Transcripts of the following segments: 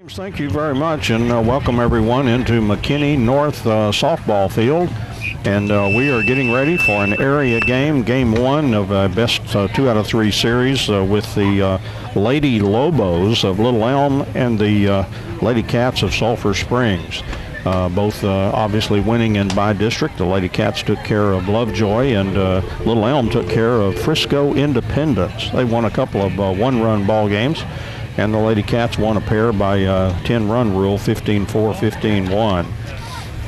Thank you very much, and welcome everyone into McKinney North softball field. And we are getting ready for an area game, game one of a best 2 out of 3 series with the Lady Lobos of Little Elm and the LadyCats of Sulphur Springs. Both obviously winning in by district. The LadyCats took care of Lovejoy, and Little Elm took care of Frisco Independence. They won a couple of one-run ball games, and the LadyCats won a pair by 10-run rule, 15-4, 15-1.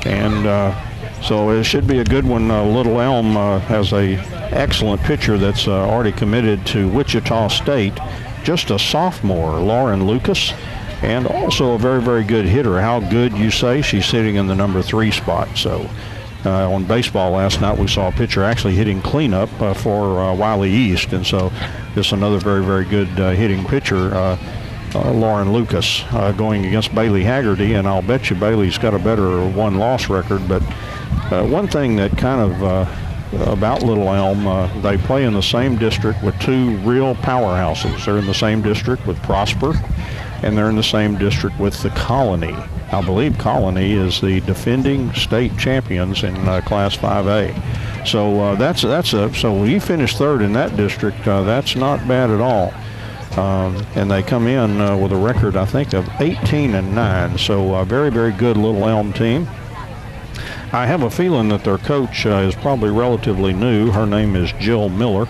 And so it should be a good one. Little Elm has a excellent pitcher that's already committed to Wichita State, just a sophomore, Lauren Lucas, and also a very, very good hitter. How good, you say? She's sitting in the number 3 spot. So on baseball last night, we saw a pitcher actually hitting cleanup for Wiley East, and so just another very, very good hitting pitcher. Lauren Lucas going against Bailey Haggerty, and I'll bet you Bailey's got a better one-loss record. But one thing that kind of about Little Elm, they play in the same district with 2 real powerhouses. They're in the same district with Prosper, and they're in the same district with the Colony. I believe Colony is the defending state champions in Class 5A. So so you finish 3rd in that district. That's not bad at all. And they come in with a record, I think, of 18-9. So a very, very good Little Elm team. I have a feeling that their coach is probably relatively new. Her name is Jill Miller,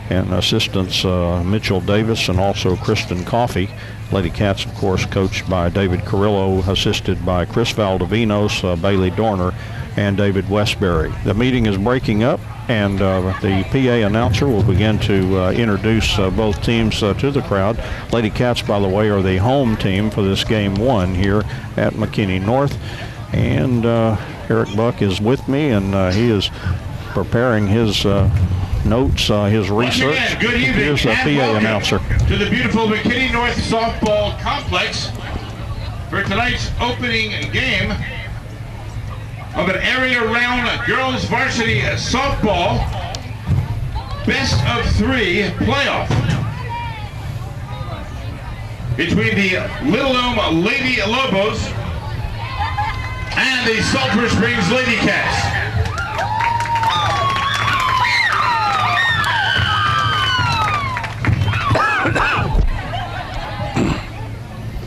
and assistants Mitchell Davis and also Kristen Coffey. LadyCats, of course, coached by David Carrillo, assisted by Chris Valdivinos, Bailey Dorner, and David Westbury. The meeting is breaking up, and the PA announcer will begin to introduce both teams to the crowd. LadyCats, by the way, are the home team for this game 1 here at McKinney North. And Eric Buck is with me, and he is preparing his notes, his research. Again, good evening. Here's the PA announcer. To the beautiful McKinney North Softball Complex for tonight's opening game of an area-round girls varsity softball best of 3 playoff between the Little Elm Lady Lobos and the Sulphur Springs LadyCats.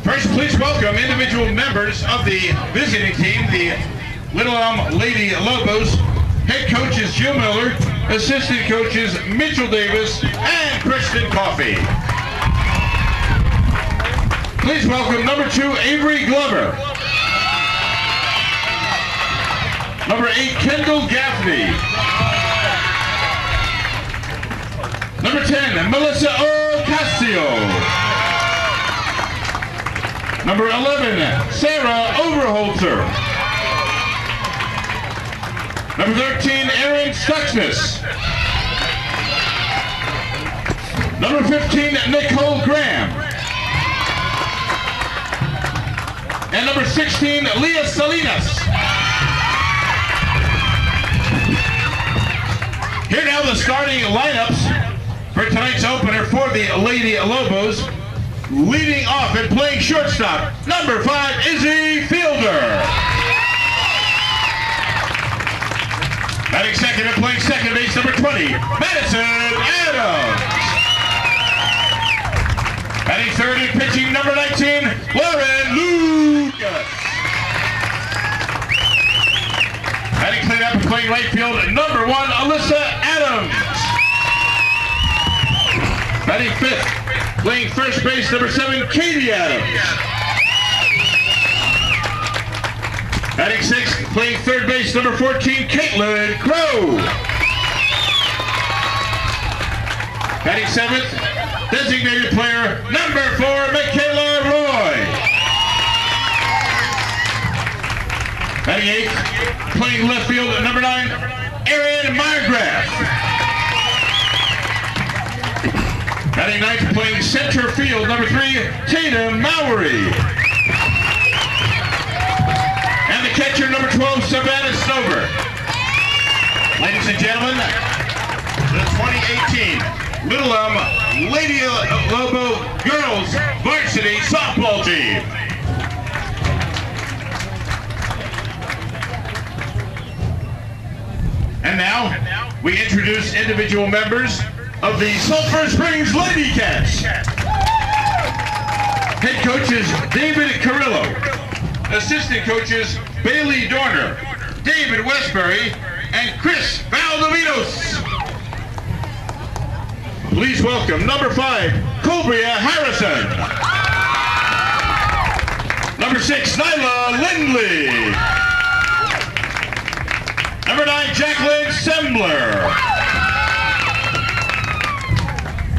First, please welcome individual members of the visiting team, the Little Elm Lady Lobos. Head coach is Jill Miller, assistant coaches Mitchell Davis and Kristen Coffey. Please welcome number 2, Avery Glover. Number 8, Kendall Gaffney. Number 10, Melissa Ocasio. Number 11, Sarah Overholzer. Number 13, Erin Stuxness. Number 15, Nicole Graham. And number 16, Leah Salinas. Here now the starting lineups for tonight's opener for the Lady Lobos. Leading off and playing shortstop, number 5, Izzy Fielder. Batting second and playing second base, number 20, Madison Adams. Batting third and pitching, number 19, Lauren Lucas. Batting cleanup and playing right field, number 1, Alyssa Adams. Batting fifth, playing first base, number 7, Katie Adams. Batting sixth, playing third base, number 14, Caitlin Crow. Batting seventh, designated player, number 4, Michaela Roy. Batting eighth, playing left field, number 9, Erin Margraf. Batting ninth, playing center field, number 3, Tatum Mowry. And the catcher, number 12, Savannah Stover. Ladies and gentlemen, the 2018 Little Elm Lady Lobo Girls Varsity Softball Team. introduce individual members of the Sulphur Springs LadyCats. Head coaches David Carrillo. Assistant coaches Bailey Dorner, David Westbury, and Chris Valdovinos. Please welcome number 5, Cobria Harrison. Number 6, Nyla Lindley. Number 9, Jacqueline Sembler.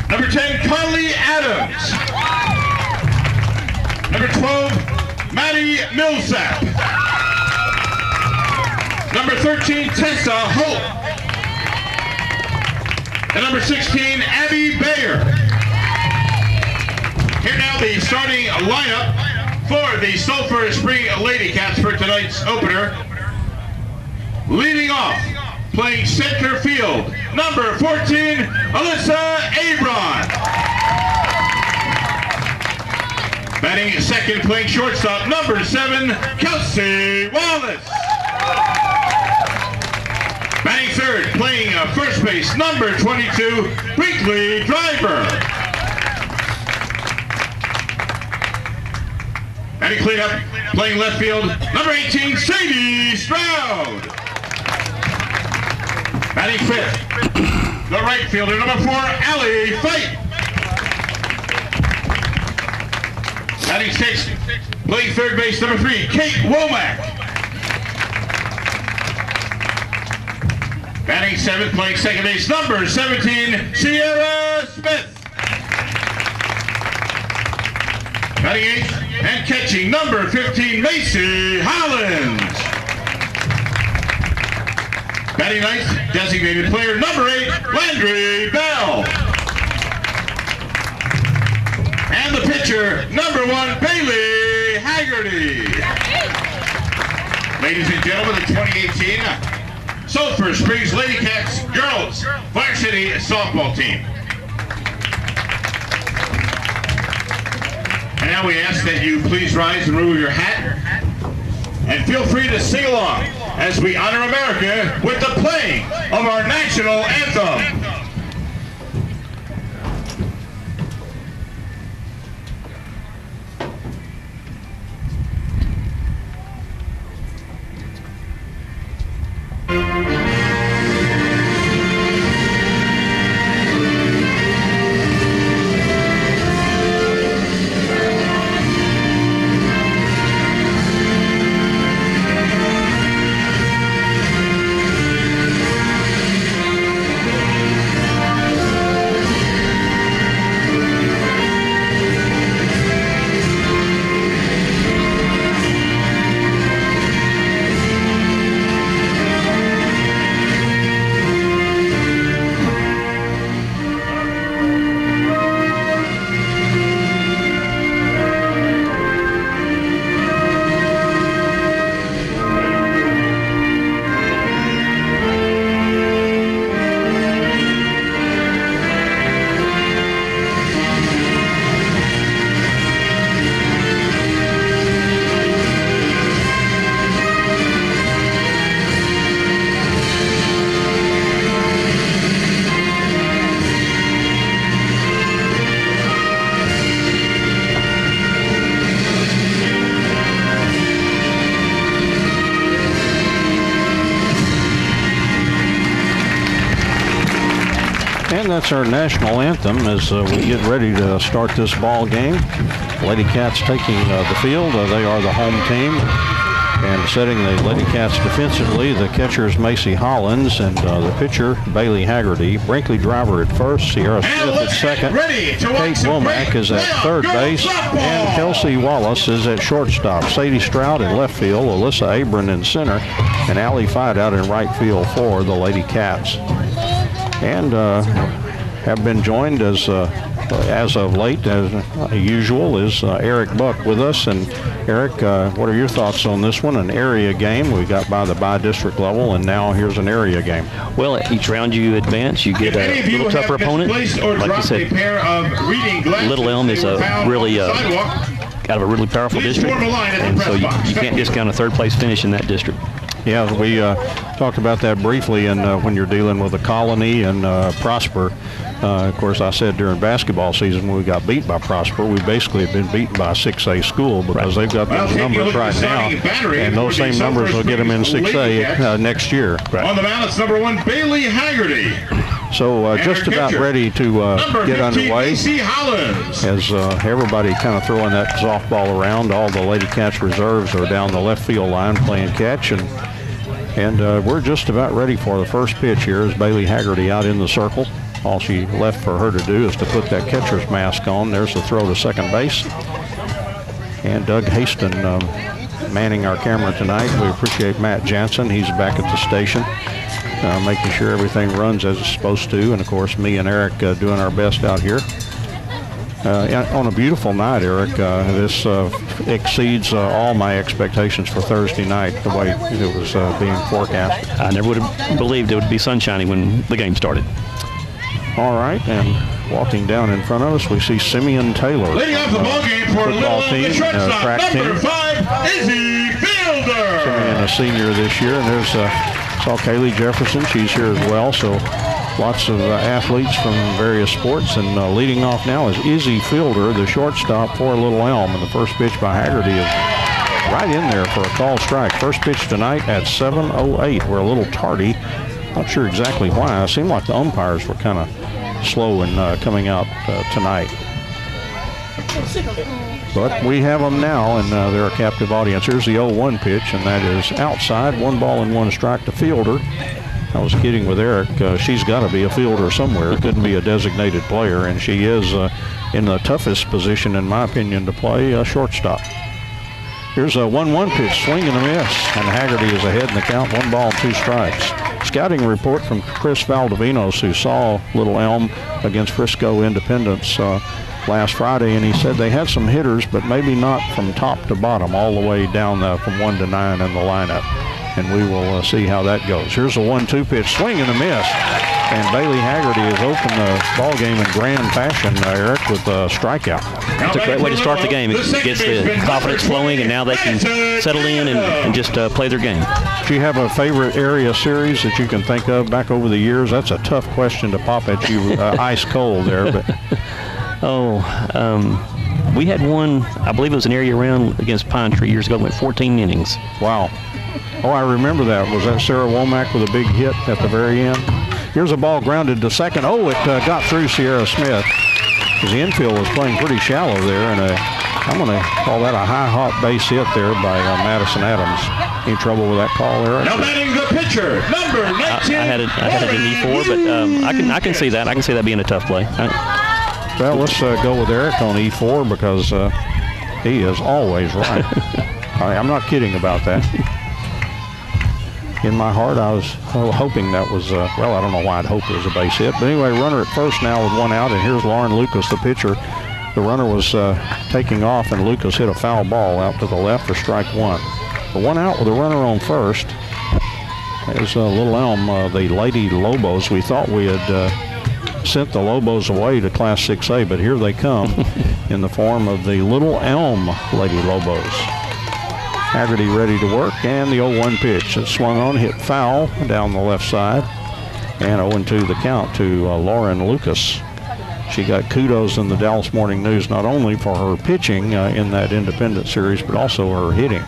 Number 10, Carly Adams. Number 12, Maddie Millsap. Number 13, Tessa Holt. And number 16, Abby Bayer. Here now the starting lineup for the Sulphur Spring LadyCats for tonight's opener. Leading off, playing center field, number 14, Alyssa Abron. Batting second, playing shortstop, number 7, Kelsey Wallace. Batting third, playing first base, number 22, Brinkley Driver. Batting cleanup, playing left field, number 18, Sadie Stroud. Batting fifth, the right fielder, number 4, Allie Fight. Batting sixth, playing third base, number 3, Kate Womack. Batting seventh, playing second base, number 17, Sierra Smith. Batting eighth and catching, number 15, Macy Hollins. Batting ninth, designated player, number 8, Landry Bell. And the pitcher, number 1, Bailey Haggerty. Ladies and gentlemen, the 2018 Sulphur Springs LadyCats girls varsity softball team. And now we ask that you please rise and remove your hat and feel free to sing along as we honor America with the playing of our national anthem. And that's our national anthem as we get ready to start this ball game. LadyCats taking the field. They are the home team. And setting the LadyCats defensively, the catcher is Macy Hollins and the pitcher, Bailey Haggerty. Brinkley Driver at first, Sierra Smith at second. Kate Womack is at third base. And Kelsey Wallace is at shortstop. Sadie Stroud in left field, Alyssa Abron in center, and Allie Fight out in right field for the LadyCats. And have been joined as of late, as usual, is Eric Buck with us. And Eric, what are your thoughts on this one? An area game. We got by the by-district level, and now here's an area game. Well, each round you advance, you get a little tougher opponent. Like you said, Little Elm is a really out of a really powerful district, and so you can't discount a third-place finish in that district. Yeah, we talked about that briefly, and when you're dealing with a Colony and Prosper. Of course, I said during basketball season when we got beat by Prosper, we basically have been beaten by a 6A school because they've got those numbers right now, and those same numbers will get them in 6A next year. Right. On the mound, it's number 1, Bailey Haggerty. So just about ready to get underway as everybody kind of throwing that softball around. All the Lady Cats reserves are down the left field line playing catch, and we're just about ready for the first pitch here as Bailey Haggerty out in the circle. All she left for her to do is to put that catcher's mask on. There's the throw to second base. And Doug Haston manning our camera tonight. We appreciate Matt Jansen. He's back at the station, making sure everything runs as it's supposed to. And, of course, me and Eric doing our best out here. On a beautiful night, Eric, this exceeds all my expectations for Thursday night, the way it was being forecast. I never would have believed it would be sunshiny when the game started. All right, and walking down in front of us, we see Simeon Taylor. Leading off the ball game for Little Elm, the shortstop, number 5, Izzy Fielder. Simeon, a senior this year, and there's saw Kaylee Jefferson. She's here as well, so lots of athletes from various sports. And leading off now is Izzy Fielder, the shortstop for Little Elm, and the first pitch by Haggerty is right in there for a call strike. First pitch tonight at 7:08. We're a little tardy. Not sure exactly why. It seemed like the umpires were kind of slow in coming out tonight. But we have them now, and they're a captive audience. Here's the 0-1 pitch, and that is outside. 1 ball and 1 strike to Fielder. I was kidding with Eric. She's got to be a fielder somewhere. Couldn't be a designated player, and she is in the toughest position, in my opinion, to play shortstop. Here's a 1-1 pitch, swing and a miss, and Haggerty is ahead in the count, 1 ball and 2 strikes. Scouting report from Chris Valdivinos, who saw Little Elm against Frisco Independence last Friday, and he said they had some hitters, but maybe not from top to bottom, all the way down from 1 to 9 in the lineup. And we will see how that goes. Here's a 1-2 pitch, swing and a miss. And Bailey Haggerty has opened the ball game in grand fashion, Eric, with a strikeout. It's a great way to start the game. It gets the confidence flowing, and now they can settle in and just play their game. Do you have a favorite area series that you can think of back over the years? That's a tough question to pop at you ice cold there. But we had one, I believe it was an area round against Pine Tree years ago, went 14 innings. Wow. Oh, I remember that. Was that Sarah Womack with a big hit at the very end? Here's a ball grounded to second. Oh, it got through Sierra Smith. The infield was playing pretty shallow there, and I'm going to call that a high hop base hit there by Madison Adams. Any trouble with that call, Eric? Now batting the pitcher, number 19. I had it in E4, but I can see that. I can see that being a tough play. Well, let's go with Eric on E4 because he is always right. I'm not kidding about that. In my heart, I was hoping that was, well, I don't know why I'd hope it was a base hit. But anyway, runner at first now with 1 out, and here's Lauren Lucas, the pitcher. The runner was taking off, and Lucas hit a foul ball out to the left for strike 1. The 1 out with a runner on first is Little Elm, the Lady Lobos. We thought we had sent the Lobos away to Class 6A, but here they come in the form of the Little Elm Lady Lobos. Haggerty ready to work, and the 0-1 pitch. It swung on, hit foul down the left side, and 0-2 the count to Lauren Lucas. She got kudos in the Dallas Morning News not only for her pitching in that independent series, but also her hitting.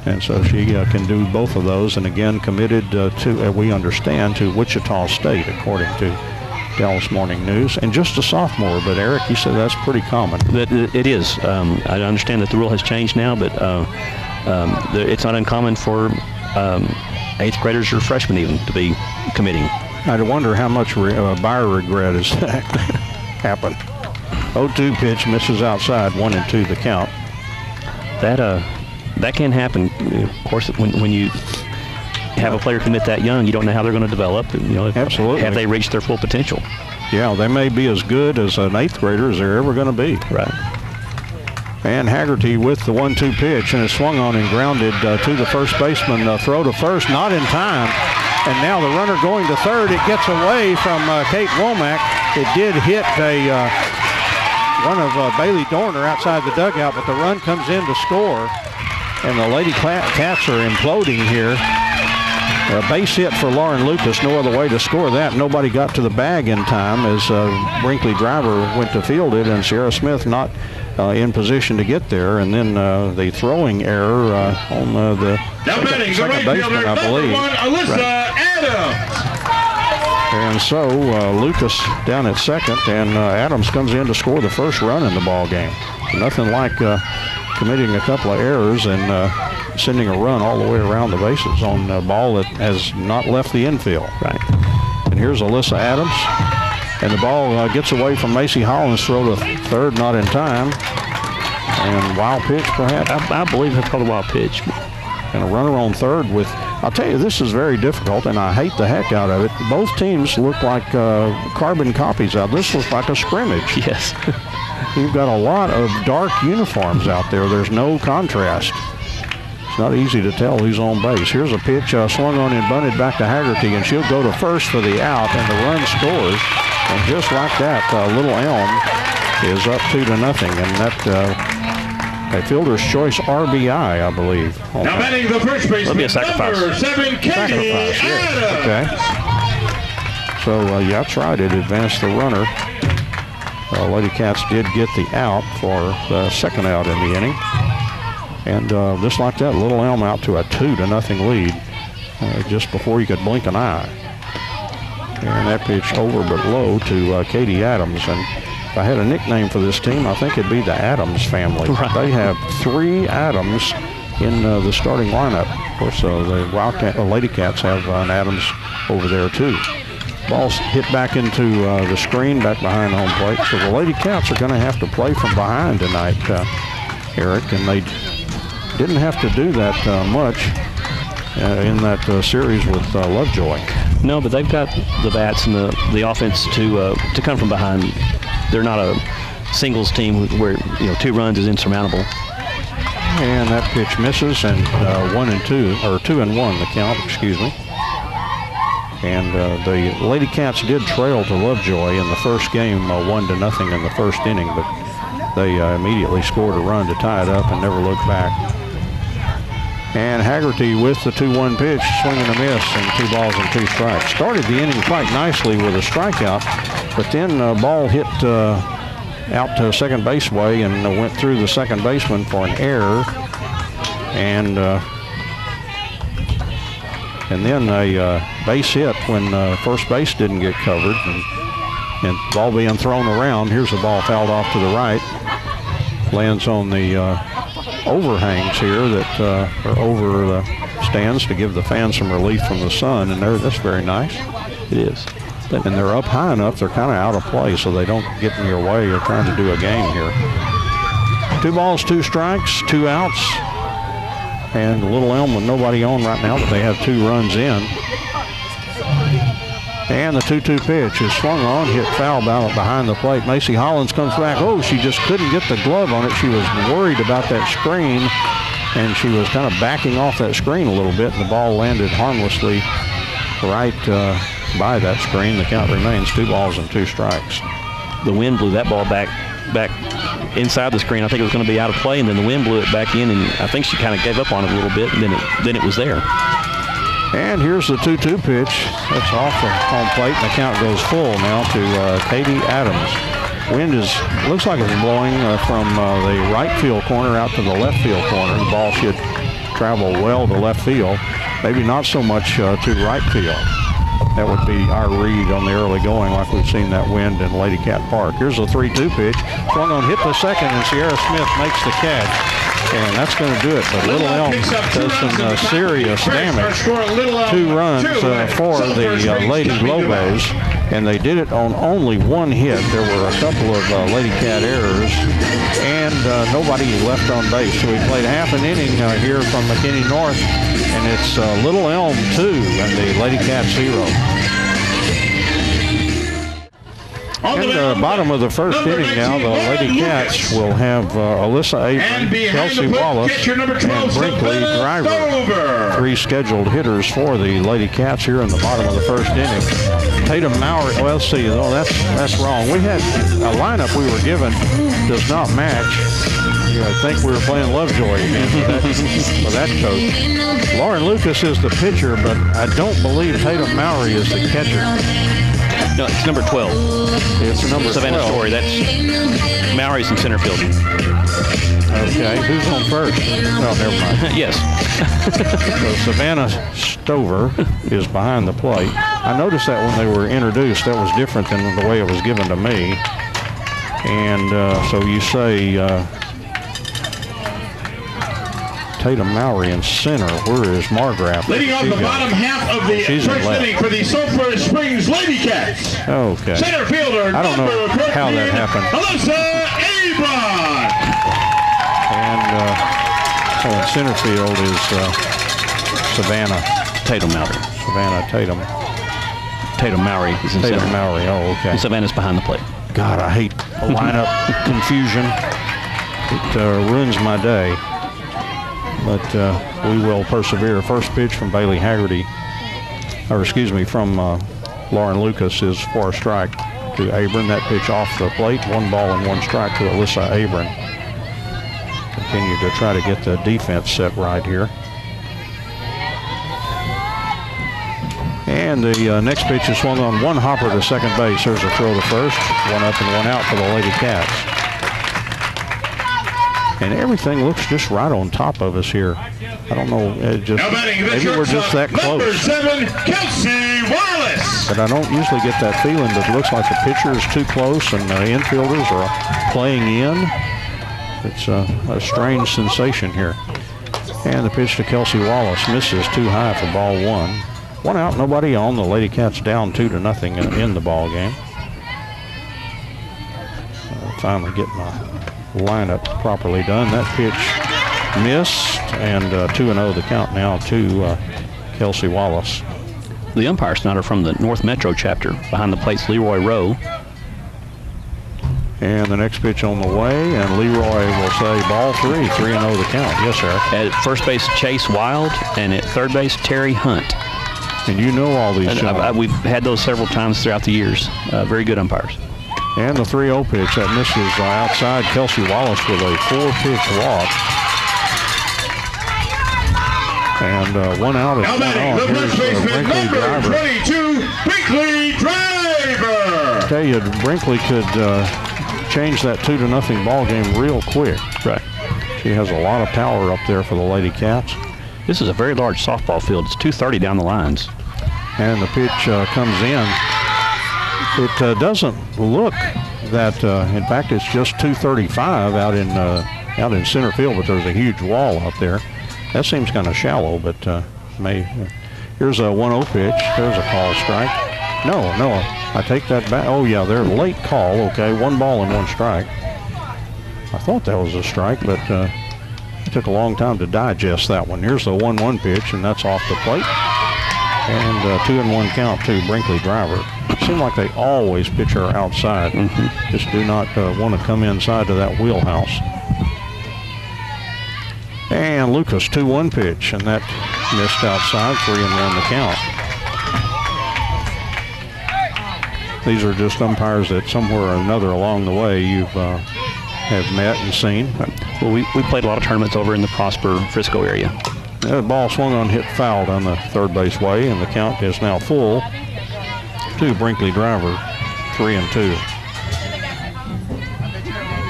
And so she can do both of those, and again committed to, we understand, to Wichita State, according to Dallas Morning News, and just a sophomore. But Eric, you said that's pretty common. It is. I understand that the rule has changed now, but it's not uncommon for 8th graders or freshmen even to be committing. I wonder how much buyer regret has happened. 0-2 pitch misses outside, 1-2 the count. That can happen. Of course, when you have a player commit that young, you don't know how they're going to develop. Absolutely. Have they reached their full potential? Yeah, they may be as good as an 8th grader as they're ever going to be. Right. And Haggerty with the 1-2 pitch, and it swung on and grounded to the first baseman. Throw to first, not in time. And now the runner going to third. It gets away from Kate Womack. It did hit one of Bailey Dorner outside the dugout, but the run comes in to score. And the Lady Cats are imploding here. A base hit for Lauren Lucas. No other way to score that. Nobody got to the bag in time as Brinkley Driver went to field it, and Sierra Smith not in position to get there. And then the throwing error on the second baseman, I believe. Alyssa Adams. And so Lucas down at second, and Adams comes in to score the first run in the ball game. Nothing like committing a couple of errors and sending a run all the way around the bases on a ball that has not left the infield. Right. And here's Alyssa Adams, and the ball gets away from Macy Hollins' throw to third, not in time. And wild pitch, perhaps. I believe it's called a wild pitch. And a runner on third with, I'll tell you, this is very difficult, and I hate the heck out of it. Both teams look like carbon copies out. This looks like a scrimmage. Yes. You've got a lot of dark uniforms out there. There's no contrast. It's not easy to tell who's on base. Here's a pitch swung on and bunted back to Haggerty, and she'll go to first for the out, and the run scores. And just like that, Little Elm is up 2-0, and that a fielder's choice RBI, I believe. Now batting the first baseman, That'll be a sacrifice. number 7, Katie Adams. Okay. So, yeah, that's right. It advanced the runner. Lady Cats did get the out for the second out in the inning. And just like that, Little Elm out to a 2-0 lead just before you could blink an eye. And that pitch over but low to Katie Adams. And if I had a nickname for this team, I think it'd be the Adams family. Right. They have 3 Adams in the starting lineup. Of course, the Lady Cats have an Adams over there too. Ball's hit back into the screen back behind home plate. So the Lady Cats are going to have to play from behind tonight, Eric, and they didn't have to do that much in that series with Lovejoy. No, but they've got the bats and the offense to come from behind. They're not a singles team where 2 runs is insurmountable. And that pitch misses, and 1-2 or 2-1 the count. Excuse me. And the Lady Cats did trail to Lovejoy in the first game, 1-0 in the first inning, but they immediately scored a run to tie it up and never looked back. And Haggerty with the 2-1 pitch, swinging a miss, and 2 balls and 2 strikes. Started the inning quite nicely with a strikeout, but then ball hit out to second base way and went through the second baseman for an error. And then a base hit when first base didn't get covered, and ball being thrown around. Here's the ball fouled off to the right. Lands on the overhangs here that are over the stands to give the fans some relief from the sun, and that's very nice. It is. And they're up high enough, they're kind of out of play, so they don't get in your way. You're trying to do a game here. 2 balls, 2 strikes, 2 outs. And Little Elm with nobody on right now, but they have 2 runs in. And the 2-2 pitch is swung on, hit foul behind the plate. Macy Hollins comes back. Oh, she just couldn't get the glove on it. She was worried about that screen, and she was kind of backing off that screen a little bit, and the ball landed harmlessly right by that screen. The count remains 2 balls and 2 strikes. The wind blew that ball back inside the screen. I think it was going to be out of play, and then the wind blew it back in, and I think she kind of gave up on it a little bit, and then it was there. And here's the 2-2 pitch. That's off the home plate, and the count goes full now to Katie Adams. Wind looks like it's blowing from the right field corner out to the left field corner. The ball should travel well to left field, maybe not so much to right field. That would be our read on the early going, like we've seen that wind in LadyCat Park. Here's a 3-2 pitch. Swung on, hit the second, and Sierra Smith makes the catch. And that's going to do it. But Little Elm does some serious damage. 2 runs for the Lady Lobos. And they did it on only 1 hit. There were a couple of LadyCat errors. And nobody left on base. So we played half an inning here from McKinney North. And it's Little Elm 2 and the LadyCats 0. In the bottom of the first inning now, the Lady Cats will have Alyssa Avery, Kelsey Wallace, and Brinkley Driver. 3 scheduled hitters for the Lady Cats here in the bottom of the first inning. Tatum Maurer, well, let's see, that's wrong. We had a lineup we were given does not match I think we were playing Lovejoy again with that coach. Lauren Lucas is the pitcher, but I don't believe Tatum Mowry is the catcher. No, it's number 12. It's number Savannah 12. Story. That's Mowry's in center field. Okay, who's on first? Oh, never mind. Yes. So Savannah Stover is behind the plate. I noticed that when they were introduced, that was different than the way it was given to me. And so you say Tatum Mowry in center. Where is Margraf? Leading off the bottom half of the first inning for the Sulphur Springs LadyCats. Okay. Center fielder, I don't know how that happened. Alyssa Abron. And so in center field is Savannah Tatum Mowry. Savannah Tatum. Tatum Mowry is in Tatum center. Mowry. Oh, okay. And Savannah's behind the plate. God, I hate lineup confusion. It ruins my day. But we will persevere. First pitch from Bailey Haggerty, or excuse me, from Lauren Lucas is for a strike to Abron. That pitch off the plate, 1 ball and 1 strike to Alyssa Abron. Continue to try to get the defense set right here. And the next pitch is swung on, 1 hopper to second base. There's a throw to first, 1 up and 1 out for the Lady Cats. And everything looks just right on top of us here. I don't know, maybe we're just that close. Number 7, Kelsey Wallace. But I don't usually get that feeling, but it looks like the pitcher is too close and the infielders are playing in. It's a strange sensation here. And the pitch to Kelsey Wallace misses too high for ball 1. 1 out, nobody on. The Lady Cats down 2-0 in the ball game. Finally get my lineup properly done. That pitch missed, and 2-0 the count now to Kelsey Wallace. The umpires tonight are from the North Metro chapter. Behind the plate's Leroy Rowe. And the next pitch on the way, and Leroy will say ball 3, 3-0 the count. Yes, sir. At first base, Chase Wild, and at third base, Terry Hunt. And you know all these. We've had those several times throughout the years. Very good umpires. And the 3-0 pitch that misses outside. Kelsey Wallace with a 4-pitch walk. And 1 out and 1 on. The first baseman, number Driver. 22, Brinkley Driver. I tell you, Brinkley could change that 2-0 ball game real quick. Right. She has a lot of power up there for the Lady Cats. This is a very large softball field. It's 230 down the lines. And the pitch comes in. It doesn't look that, in fact, it's just 235 out in center field, but there's a huge wall out there. That seems kind of shallow, but here's a 1-0 pitch. There's a call strike. No, I take that back. Oh, yeah, they're late call. Okay, 1 ball and 1 strike. I thought that was a strike, but it took a long time to digest that one. Here's the 1-1 pitch, and that's off the plate. And 2-1 count to Brinkley Driver. It seems like they always pitch her outside. Just do not want to come inside to that wheelhouse. And Lucas, 2-1 pitch, and that missed outside, 3-1 the count. These are just umpires that somewhere or another along the way you've have met and seen. Well, we played a lot of tournaments over in the Prosper, Frisco area. The ball swung on, hit foul down the third base way, and the count is now full to Brinkley Driver, 3-2.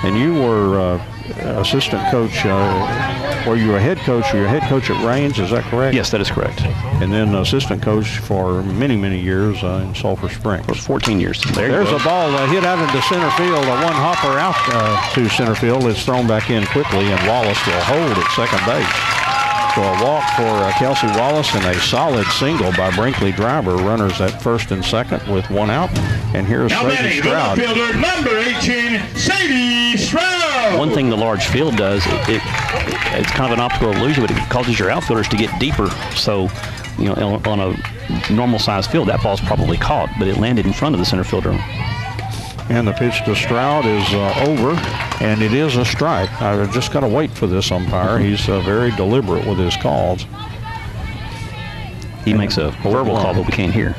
And you were assistant coach, were you a head coach? Were you a head coach at Raines, is that correct? Yes, that is correct. And then assistant coach for many, many years in Sulphur Springs. For 14 years. There's a ball hit out into center field, a 1 hopper out to center field. It's thrown back in quickly, and Wallace will hold at second base. So a walk for Kelsey Wallace and a solid single by Brinkley Driver. Runners at first and second with 1 out. And here's Sadie Stroud. Fielder number 18, Sadie Stroud. One thing the large field does, it's kind of an optical illusion, but it causes your outfielders to get deeper. So, you know, on a normal size field, that ball's probably caught, but it landed in front of the center fielder. And the pitch to Stroud is over, and it is a strike. I've just got to wait for this umpire. He's very deliberate with his calls. He makes a verbal call that we can't hear.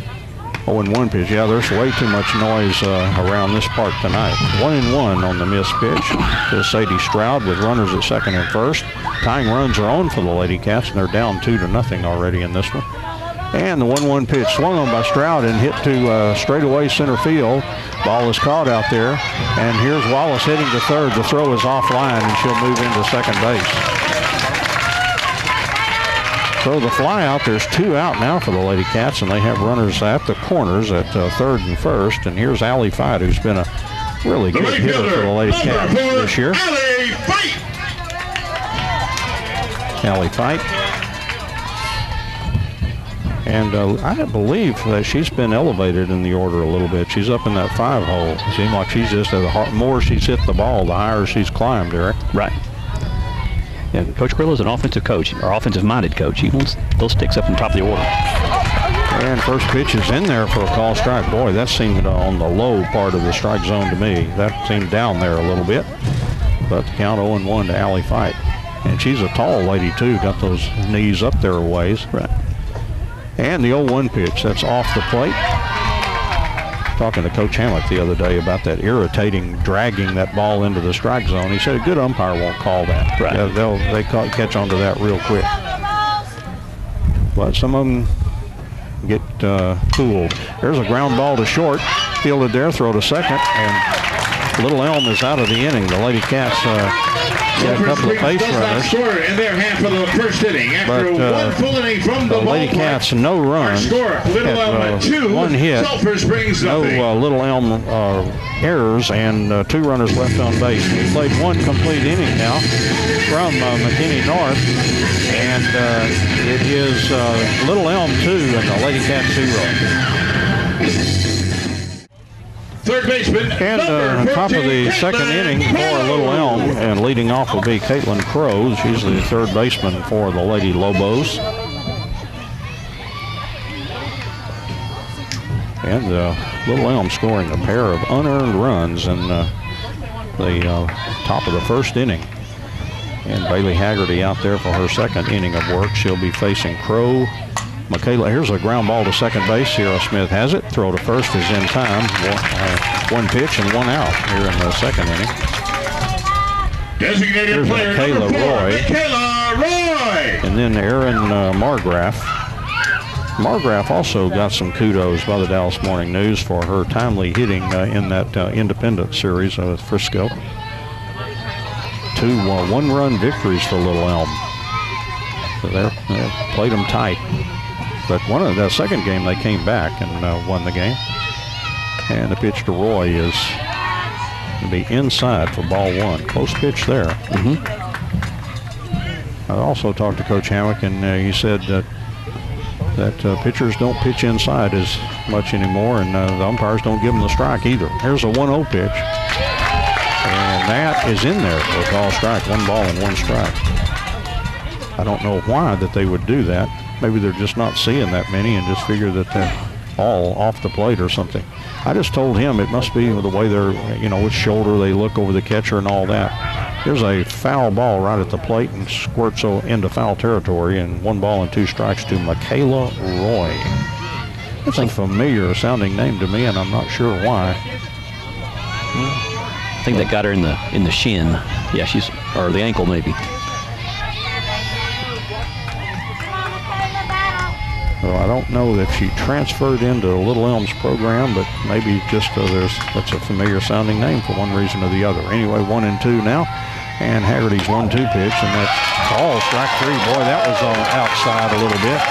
0-1 pitch. Yeah, there's way too much noise around this park tonight. 1-1 on the missed pitch to Sadie Stroud with runners at second and first. Tying runs are on for the Lady Cats, and they're down 2-0 already in this one. And the 1-1 pitch swung on by Stroud and hit to straightaway center field. Ball is caught out there. And here's Wallace heading to third. The throw is offline, and she'll move into second base. So the fly out, there's 2 out now for the Lady Cats, and they have runners at the corners at third and first. And here's Allie Fight, who's been a really good hitter for the Lady Cats this year. Allie Fight. And I believe that she's been elevated in the order a little bit. She's up in that 5 hole. It seems like she's just, the more she's hit the ball, the higher she's climbed, Eric. Right. Yeah, Coach Grillo's an offensive coach, or offensive-minded coach. He wants those sticks up on top of the order. And first pitch is in there for a call strike. Boy, that seemed on the low part of the strike zone to me. That seemed down there a little bit. But the count 0-1 to Allie Fight. And she's a tall lady, too. Got those knees up there a ways. Right. And the 0-1 pitch, that's off the plate. Talking to Coach Hammock the other day about that irritating dragging that ball into the strike zone. He said a good umpire won't call that. Right. They catch on to that real quick. But some of them get fooled. There's a ground ball to short. Fielded there, throw to second. And Little Elm is out of the inning. The Lady Cats got a couple of base runners. In their half of the first inning. After one full inning from the Lady Cats, no runs. Little Elm 2. 1 hit. Sulphur Springs No nothing. Little Elm errors and 2 runners left on base. We played 1 complete inning now from McKinney North, and it is Little Elm 2 and the Lady Cats 0. Third baseman. And top of the second inning for Little Elm, and leading off will be Caitlin Crow. She's the third baseman for the Lady Lobos. And Little Elm scoring a pair of unearned runs in the top of the first inning. And Bailey Haggerty out there for her second inning of work. She'll be facing Crow. Michaela, here's a ground ball to second base. Sierra Smith has it. Throw to first is in time. 1 pitch and 1 out here in the second inning. Designated Here's player Michaela number 4, Roy. Michaela Roy. And then Aaron Margraf. Margraf also got some kudos by the Dallas Morning News for her timely hitting in that independent series with Frisco. 2 1-run victories for Little Elm. So they played them tight. But the second game they came back and won the game. And the pitch to Roy is going to be inside for ball 1. Close pitch there. I also talked to Coach Hammock, and he said that pitchers don't pitch inside as much anymore, and the umpires don't give them the strike either. Here's a 1-0 pitch. And that is in there for a call strike. 1 ball and 1 strike. I don't know why that they would do that. Maybe they're just not seeing that many and just figure that they're all off the plate or something. I just told him it must be the way they're, with shoulder they look over the catcher and all that. There's a foul ball right at the plate and squirts into foul territory, and 1 ball and 2 strikes to Michaela Roy. It's a familiar sounding name to me, and I'm not sure why. I think they got her in the shin. Yeah, or the ankle maybe. Well, I don't know if she transferred into Little Elm's program, but maybe just that's a familiar sounding name for one reason or the other. Anyway, 1 and 2 now, and Haggerty's 1-2 pitch, and that's all strike 3. Boy, that was on outside a little bit,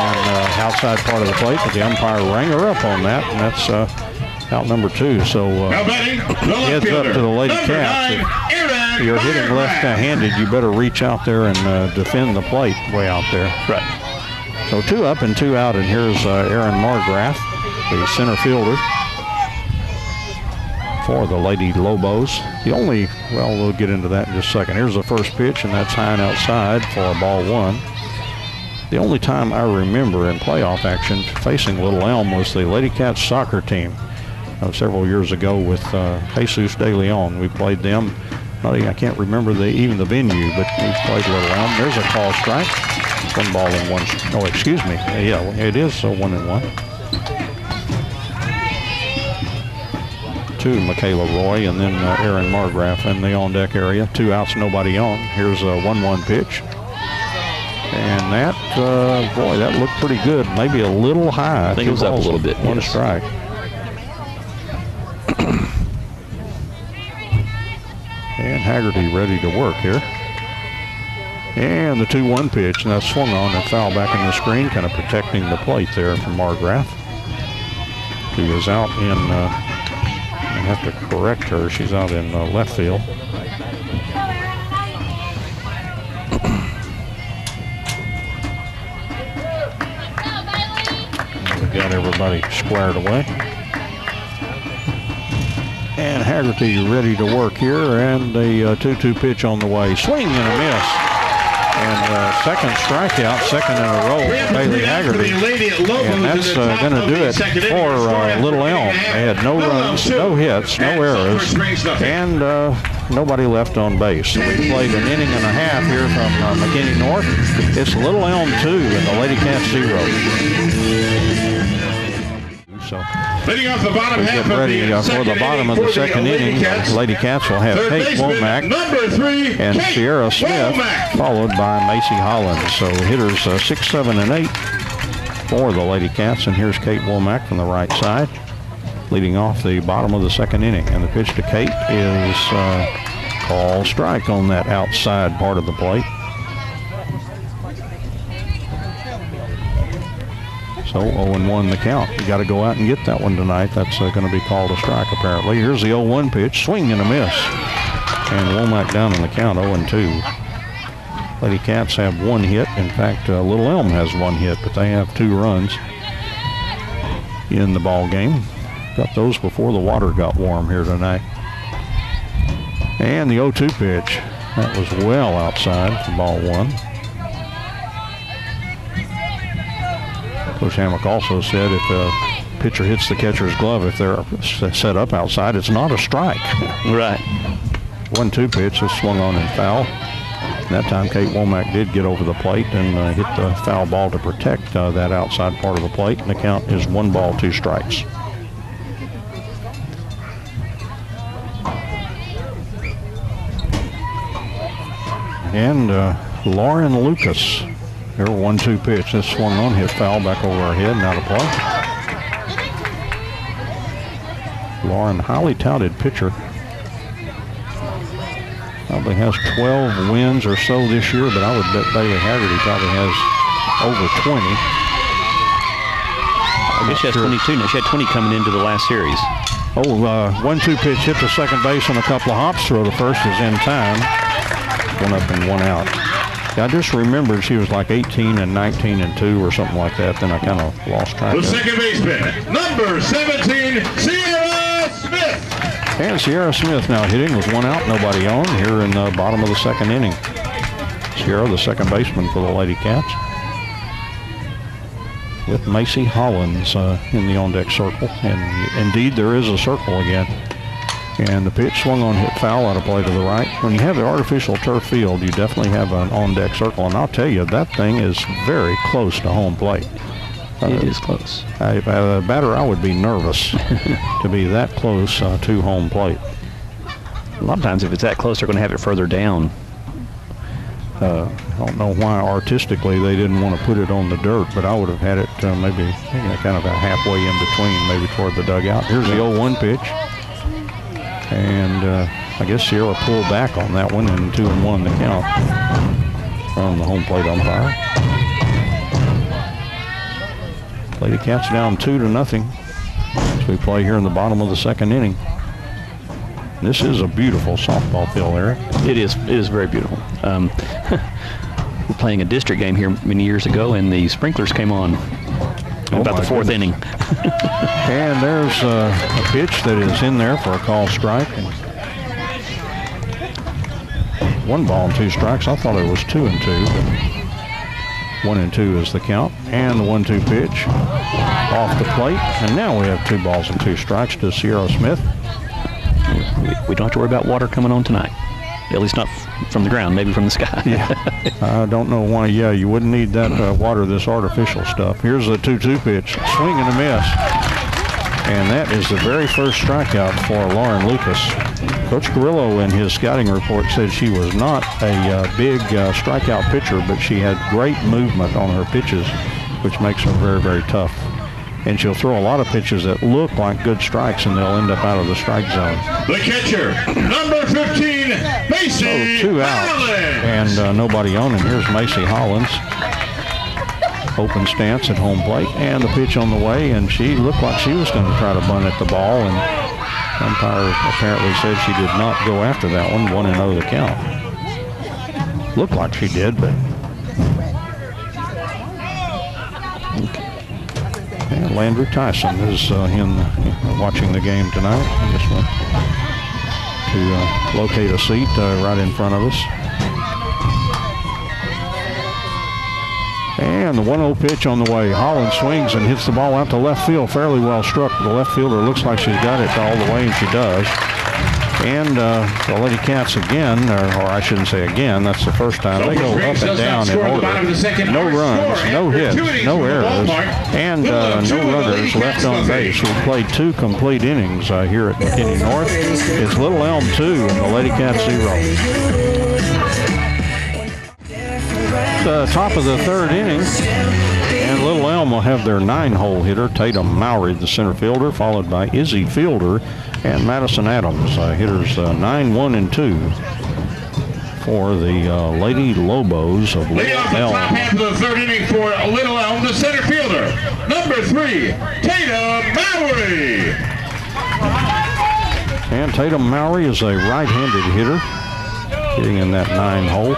on the outside part of the plate, but the umpire rang her up on that, and that's out number 2. So heads up to the Lady Cats. If you're hitting left-handed, you better reach out there and defend the plate way out there. Right. So 2 up and 2 out, and here's Aaron Margraf, the center fielder for the Lady Lobos. We'll get into that in just a second. Here's the first pitch, and that's high and outside for ball 1. The only time I remember in playoff action facing Little Elm was the LadyCat soccer team several years ago with Jesus De Leon. We played them. I can't remember even the venue, but we played Little Elm. There's a call strike. 1 ball and 1. Oh, excuse me. Yeah, it is 1 and 1. to Michaela Roy and then Erin Margraf in the on-deck area. 2 outs, nobody on. Here's a 1-1 pitch. And that, boy, that looked pretty good. Maybe a little high. I think it was up a little bit. One strike. And Haggerty ready to work here. And the 2-1 pitch, and that's swung on and foul back in the screen, kind of protecting the plate there from Margraf. She is out in, I have to correct her, she's out in left field. We got everybody squared away. And Haggerty ready to work here, and the 2-2 pitch on the way. Swing and a miss. And second strikeout, second in a row for Bailey Haggerty. And that's going to do it for Little Elm. They had no runs, no hits, no errors, and nobody left on base. So we played an inning and a half here from McKinney North. It's Little Elm 2 and the LadyCat 0. So leading off the bottom half get ready for the bottom of the second inning. LadyCats will have Kate Womack and Sierra Smith, followed by Macy Hollins. So hitters 6, 7, and 8 for the LadyCats. And here's Kate Womack from the right side, leading off the bottom of the second inning. And the pitch to Kate is called strike on that outside part of the plate. So 0-1 the count. You got to go out and get that one tonight. That's going to be called a strike, apparently. Here's the 0-1 pitch. Swing and a miss. And Womack down in the count, 0-2. LadyCats have 1 hit. In fact, Little Elm has 1 hit, but they have 2 runs in the ball game. Got those before the water got warm here tonight. And the 0-2 pitch. That was well outside for ball 1. Coach Hammock also said if a pitcher hits the catcher's glove, if they're set up outside, it's not a strike. Right. 1-2 pitch is swung on and foul. And that time Kate Womack did get over the plate and hit the foul ball to protect that outside part of the plate. And the count is 1 ball, 2 strikes. And Lauren Lucas. Her 1-2 pitch. This swung on, hit foul back over her head, and out of play. Lauren, highly touted pitcher. Probably has 12 wins or so this year, but I would bet Bailey Haggerty probably has over 20. I guess she has 22 now. She had 20 coming into the last series. 1-2 pitch hit the second base on a couple of hops. Throw to first is in time. 1 up and 1 out. I just remembered she was like 18 and 19 and 2 or something like that. Then I kind of lost track. The second baseman, number 17, Sierra Smith. And Sierra Smith now hitting with 1 out, nobody on here in the bottom of the second inning. Sierra, the second baseman for the LadyCats, with Macy Hollins in the on-deck circle. And indeed, there is a circle again. And the pitch swung on, hit foul out of play to the right. When you have the artificial turf field, you definitely have an on-deck circle. And I'll tell you, that thing is very close to home plate. It is close. If I had a batter, I would be nervous to be that close to home plate. A lot of times, if it's that close, they're going to have it further down. I don't know why artistically they didn't want to put it on the dirt, but I would have had it maybe kind of halfway in between, maybe toward the dugout. Here's the 0-1 pitch. And I guess Sierra pulled back on that one, and 2-1 the count from the home plate umpire. LadyCats down 2-0 as we play here in the bottom of the second inning. This is a beautiful softball field, Eric. It is very beautiful. We're playing a district game here many years ago, and the sprinklers came on about the 4th inning. And there's a pitch that is in there for a call strike. And 1 ball and 2 strikes. I thought it was 2-2, but 1-2 is the count. And the 1-2 pitch off the plate. And now we have 2 balls and 2 strikes to Sierra Smith. We don't have to worry about water coming on tonight. At least not from the ground, maybe from the sky. Yeah. I don't know why. Yeah, you wouldn't need that water, this artificial stuff. Here's the 2-2 pitch. Swing and a miss. And that is the very first strikeout for Lauren Lucas. Coach Carrillo in his scouting report said she was not a big strikeout pitcher, but she had great movement on her pitches, which makes her very, very tough. And she'll throw a lot of pitches that look like good strikes, and they'll end up out of the strike zone. The catcher, number 15, Macy So 2 out, Hollins. and nobody on, and here's Macy Hollins. Open stance at home plate, and the pitch on the way, and she looked like she was going to try to bunt at the ball, and umpire apparently said she did not go after that one. 1-0 the count. Looked like she did, but and Landry Tyson is watching the game tonight. Just went to locate a seat right in front of us. And the 1-0 pitch on the way. Holland swings and hits the ball out to left field. Fairly well struck. The left fielder looks like she's got it all the way, and she does. And the LadyCats again, or I shouldn't say again, that's the first time. They go up and down in order. No runs, no hits, no errors, and no runners left on base. We played 2 complete innings here at McKinney North. It's Little Elm 2 and the LadyCats 0. The top of the 3rd inning, and Little Elm will have their 9-hole hitter, Tatum Mowry, the center fielder, followed by Izzy Fielder and Madison Adams. Hitters 9, 1, and 2 for the Lady Lobos of Little Elm. The top half of the 3rd inning for Little Elm, the center fielder, number 3, Tatum Mowry. And Tatum Mowry is a right-handed hitter, hitting in that 9-hole.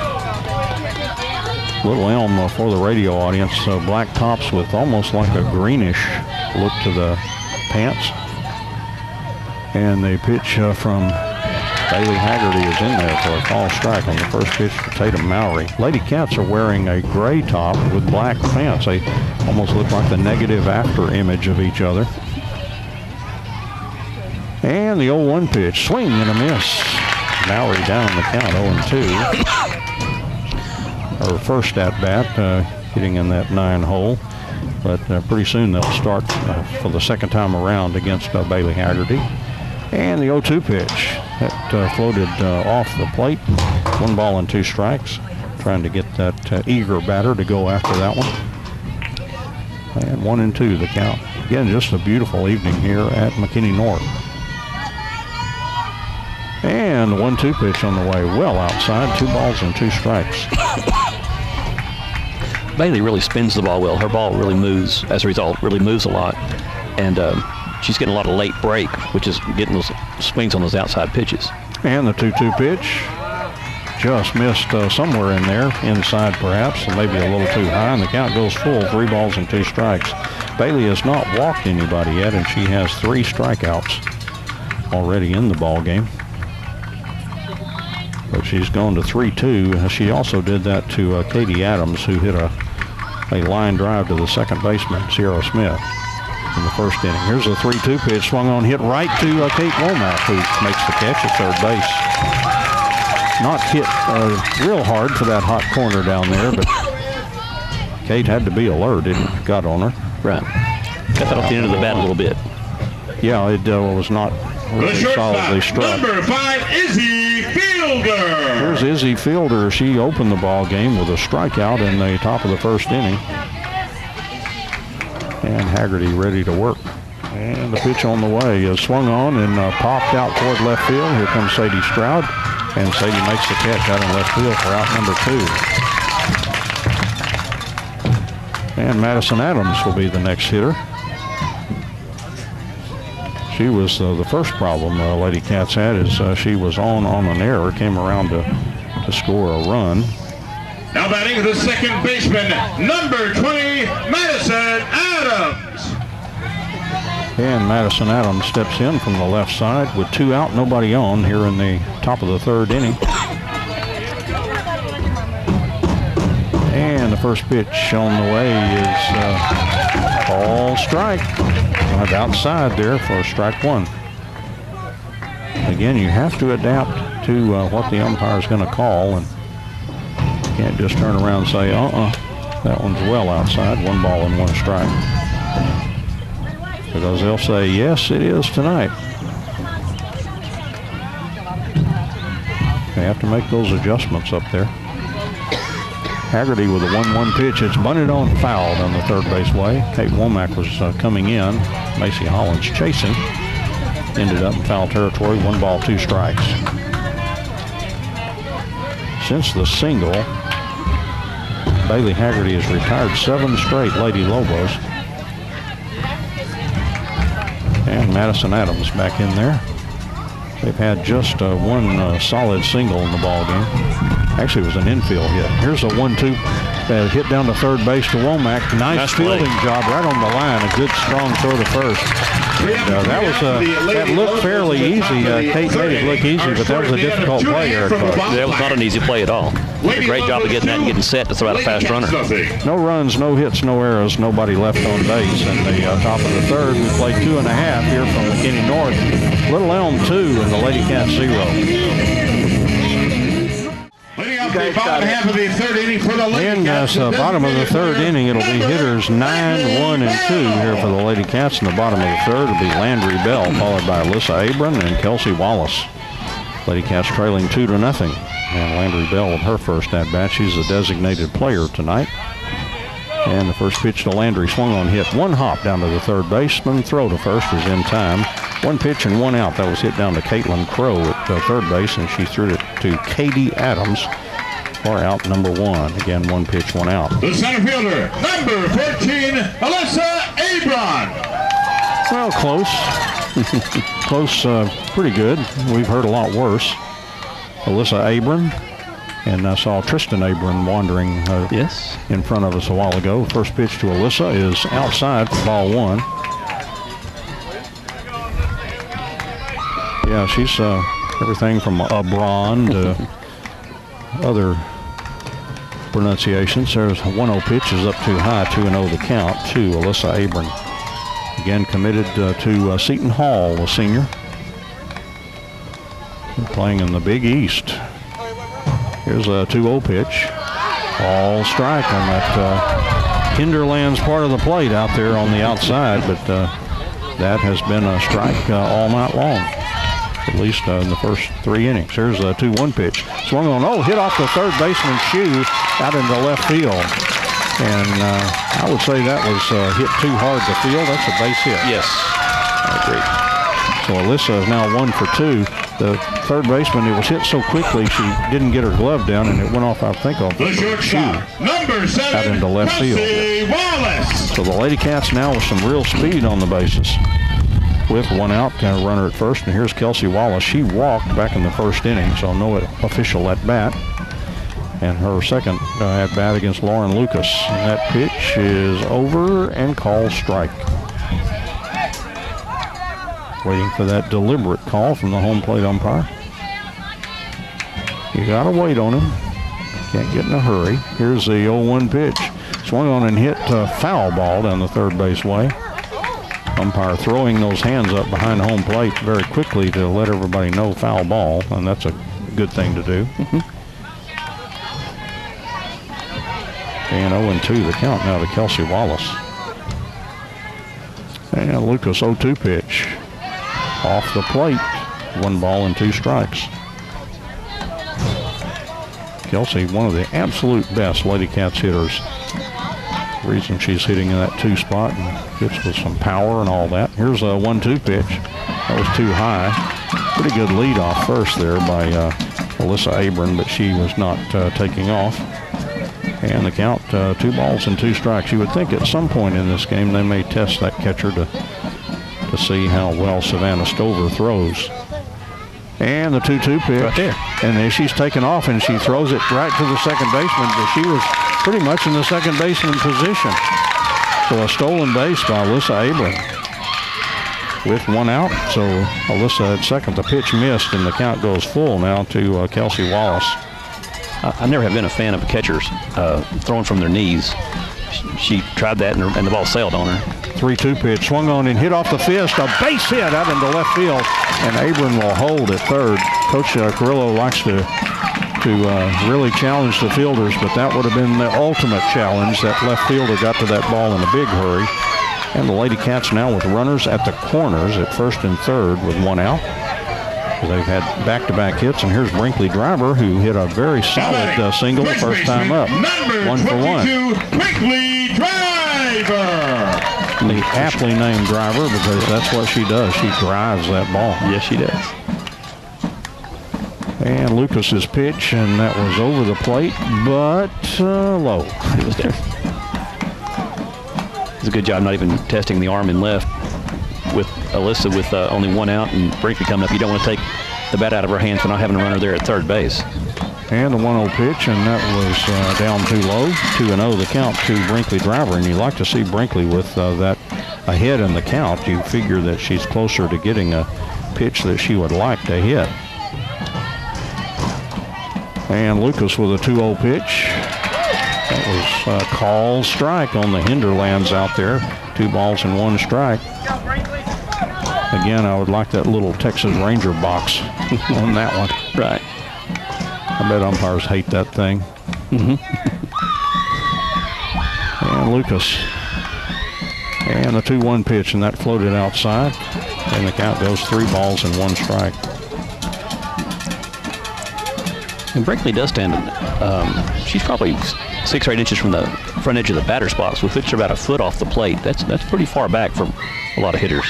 Little Elm, for the radio audience, black tops with almost like a greenish look to the pants. And the pitch from Bailey Haggerty is in there for a call strike on the first pitch for Tatum Mowry. LadyCats are wearing a gray top with black pants. They almost look like the negative after image of each other. And the 0-1 pitch, swing and a miss. Mowry down the count, 0-2. Her first at bat, hitting in that 9-hole, but pretty soon they'll start for the second time around against Bailey Haggerty. And the 0-2 pitch that floated off the plate. 1 ball and 2 strikes. Trying to get that eager batter to go after that one. And 1-2 the count. Again, just a beautiful evening here at McKinney North. And the 1-2 pitch on the way, well outside. 2 balls and 2 strikes. Bailey really spins the ball well. Her ball really moves, as a result, really moves a lot. And she's getting a lot of late break, which is getting those swings on those outside pitches. And the 2-2 pitch just missed somewhere in there, inside perhaps, and maybe a little too high, and the count goes full, 3 balls and 2 strikes. Bailey has not walked anybody yet, and she has 3 strikeouts already in the ball game. But she's gone to 3-2. She also did that to Katie Adams, who hit a line drive to the second baseman, Sierra Smith, in the first inning. Here's a 3-2 pitch, swung on, hit right to Kate Womack, who makes the catch at third base. Not hit real hard for that hot corner down there, but Kate had to be alert. It got on her. Right. Got that off the end of the bat a little bit. Yeah, it was not really solidly struck. Number 5, Izzy Fielder. Here's Izzy Fielder. She opened the ball game with a strikeout in the top of the first inning. And Haggerty ready to work. And the pitch on the way is swung on and popped out toward left field. Here comes Sadie Stroud. And Sadie makes the catch out in left field for out number 2. And Madison Adams will be the next hitter. She was the first problem LadyCats had is she was on an error, came around to score a run. Now batting the second baseman, number 20, Madison Adams. And Madison Adams steps in from the left side with 2 out, nobody on here in the top of the 3rd inning. And the first pitch on the way is all strike. Outside there for strike 1. Again, you have to adapt to what the umpire is going to call, and you can't just turn around and say, that one's well outside. 1 ball and 1 strike. because they'll say, yes, it is tonight. They have to make those adjustments up there. Haggerty with a 1-1 pitch. It's bunted on, fouled on the third base way. Kate Womack was coming in. Macy Hollins chasing. Ended up in foul territory. 1 ball, 2 strikes. Since the single, Bailey Haggerty has retired 7 straight Lady Lobos. And Madison Adams back in there. They've had just one solid single in the ball game. Actually, it was an infield hit. Here's a 1-2 hit down to third base to Womack. Nice fielding job right on the line. A good strong throw to first. That looked fairly easy. Kate made it look easy, but that was a difficult play there. That was not an easy play at all. Did a great job of getting that and getting set to throw out a fast runner. No runs, no hits, no errors, nobody left on base. And the top of the third, we played 2.5 here from McKinney North. Little Elm 2 and the LadyCat 0. The bottom half of the third inning for the LadyCats. And bottom of the third inning, it'll be hitters 9, 1, and 2 here for the LadyCats. In the bottom of the third, it'll be Landry Bell, followed by Alyssa Abram and Kelsey Wallace. LadyCats trailing 2-0. And Landry Bell with her first at-bat. She's a designated player tonight. And the first pitch to Landry, swung on, hit. 1 hop down to the third baseman. Throw to first is in time. 1 pitch and 1 out. That was hit down to Caitlin Crow at third base, and she threw it to Katie Adams for out number 1. Again, 1 pitch, 1 out. The center fielder, number 14, Alyssa Abram. Well, close. Close, pretty good. We've heard a lot worse. Alyssa Abram, and I saw Tristan Abram wandering in front of us a while ago. First pitch to Alyssa is outside for ball 1. Yeah, she's everything from Abron to other pronunciations. There's a 1-0 pitch is up too high, 2-0 the count to Alyssa Abram. Again, committed to Seton Hall, a senior. Playing in the Big East. Here's a 2-0 pitch. All strike on that Hinterlands part of the plate out there on the outside, but that has been a strike all night long, at least in the first 3 innings. Here's a 2-1 pitch. Swung on, hit off the third baseman's shoe out into left field. And I would say that was hit too hard to field. That's a base hit. Yes, I agree. So Alyssa is now 1 for 2. The third baseman, it was hit so quickly she didn't get her glove down, and it went off, I think, off the shoe number 7, out into left field. Wallace. So the LadyCats now with some real speed on the bases. With 1 out, kind of runner at first, and here's Kelsey Wallace. She walked back in the first inning, so no official at bat. And her second at bat against Lauren Lucas. And that pitch is over and called strike. Waiting for that deliberate call from the home plate umpire. You got to wait on him. Can't get in a hurry. Here's the 0-1 pitch. Swung on and hit foul ball down the third base way. Umpire throwing those hands up behind home plate very quickly to let everybody know foul ball, and that's a good thing to do. And 0-2 the count now to Kelsey Wallace. And Lucas 0-2 pitch. Off the plate. 1 ball and 2 strikes. Kelsey, one of the absolute best LadyCats hitters. The reason she's hitting in that 2 spot and hits with some power and all that. Here's a 1-2 pitch. That was too high. Pretty good lead off first there by Alyssa Abram, but she was not taking off. And the count, 2 balls and 2 strikes. You would think at some point in this game they may test that catcher to see how well Savannah Stover throws. And the 2-2 pitch. Right there. And then she's taken off and she throws it right to the second baseman, but she was pretty much in the second baseman position. So a stolen base by Alyssa Abram with 1 out. So Alyssa at second. The pitch missed and the count goes full now to Kelsey Wallace. I never have been a fan of catchers throwing from their knees. She tried that and the ball sailed on her. 3-2 pitch, swung on and hit off the fist. A base hit out into left field, and Abram will hold at third. Coach Carrillo likes to really challenge the fielders, but that would have been the ultimate challenge. That left fielder got to that ball in a big hurry. And the Lady Cats now with runners at the corners at first and third with one out. They've had back-to-back hits, and here's Brinkley Driver, who hit a very solid single the first time up. 1 for 1. Brinkley Driver. The aptly named Driver because that's what she does. She drives that ball. Yes, she does. And Lucas's pitch, and that was over the plate, but low. It was there. It's a good job not even testing the arm and left with Alyssa with only one out and Brinkley coming up. You don't want to take the bat out of her hands for not having a runner there at third base. And the 1-0 pitch, and that was down too low. 2-0 the count to Brinkley Driver, and you like to see Brinkley with that ahead in the count. You figure that she's closer to getting a pitch that she would like to hit. And Lucas with a 2-0 pitch. That was a call strike on the Hinterlands out there. 2 balls and 1 strike. Again, I would like that little Texas Ranger box on that one. Right. I bet umpires hate that thing. And Lucas. And the 2-1 pitch, and that floated outside. And the count goes 3 balls and 1 strike. And Brinkley does stand, she's probably 6 or 8 inches from the front edge of the batter's box, with which are about a foot off the plate. That's pretty far back from a lot of hitters.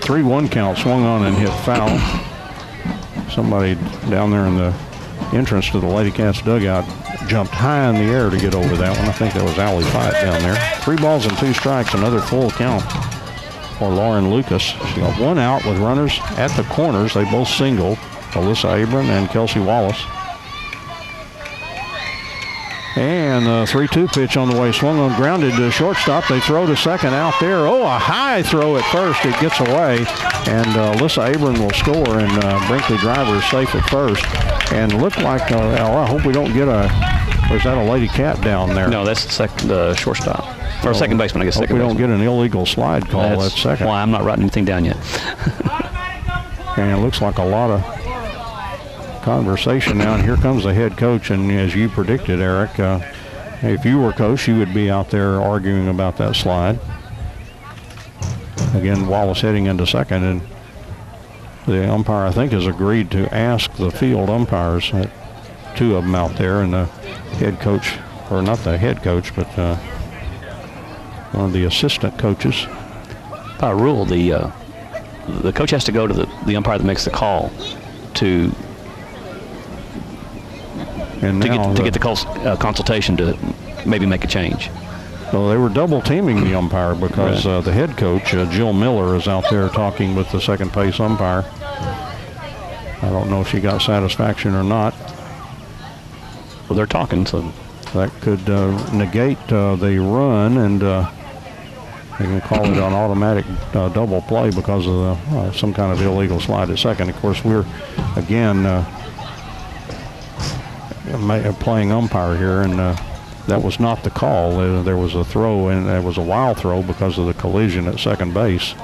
3-1 count, swung on and hit foul. Somebody down there in the entrance to the Lady Cats dugout jumped high in the air to get over that one. I think that was Allie Fight down there. 3 balls and 2 strikes, another full count for Lauren Lucas. She got 1 out with runners at the corners. They both singled, Alyssa Abram and Kelsey Wallace. And a 3-2 pitch on the way, swung on, grounded to shortstop. They throw to second out there. Oh, a high throw at first. It gets away, and Alyssa Abram will score, and Brinkley Driver is safe at first. And looked like, I hope we don't get was that a Lady Cat down there? No, that's the shortstop. Or second baseman, I guess. Hope we don't get an illegal slide call at second. Why I'm not writing anything down yet. And it looks like a lot of conversation now, and here comes the head coach, and as you predicted, Eric, if you were coach, you would be out there arguing about that slide. Again, Wallace heading into second, and the umpire, I think, has agreed to ask the field umpires, 2 of them out there, and the head coach, or not the head coach, but one of the assistant coaches. By rule, the coach has to go to the umpire that makes the call to get the consultation to maybe make a change. So they were double teaming the umpire because the head coach, Jill Miller, is out there talking with the second base umpire. I don't know if she got satisfaction or not. Well, they're talking, so that could negate the run, and they can call it an automatic double play because of some kind of illegal slide at second. Of course, we're again playing umpire here, and that was not the call. There was a throw, and there was a wild throw because of the collision at second base.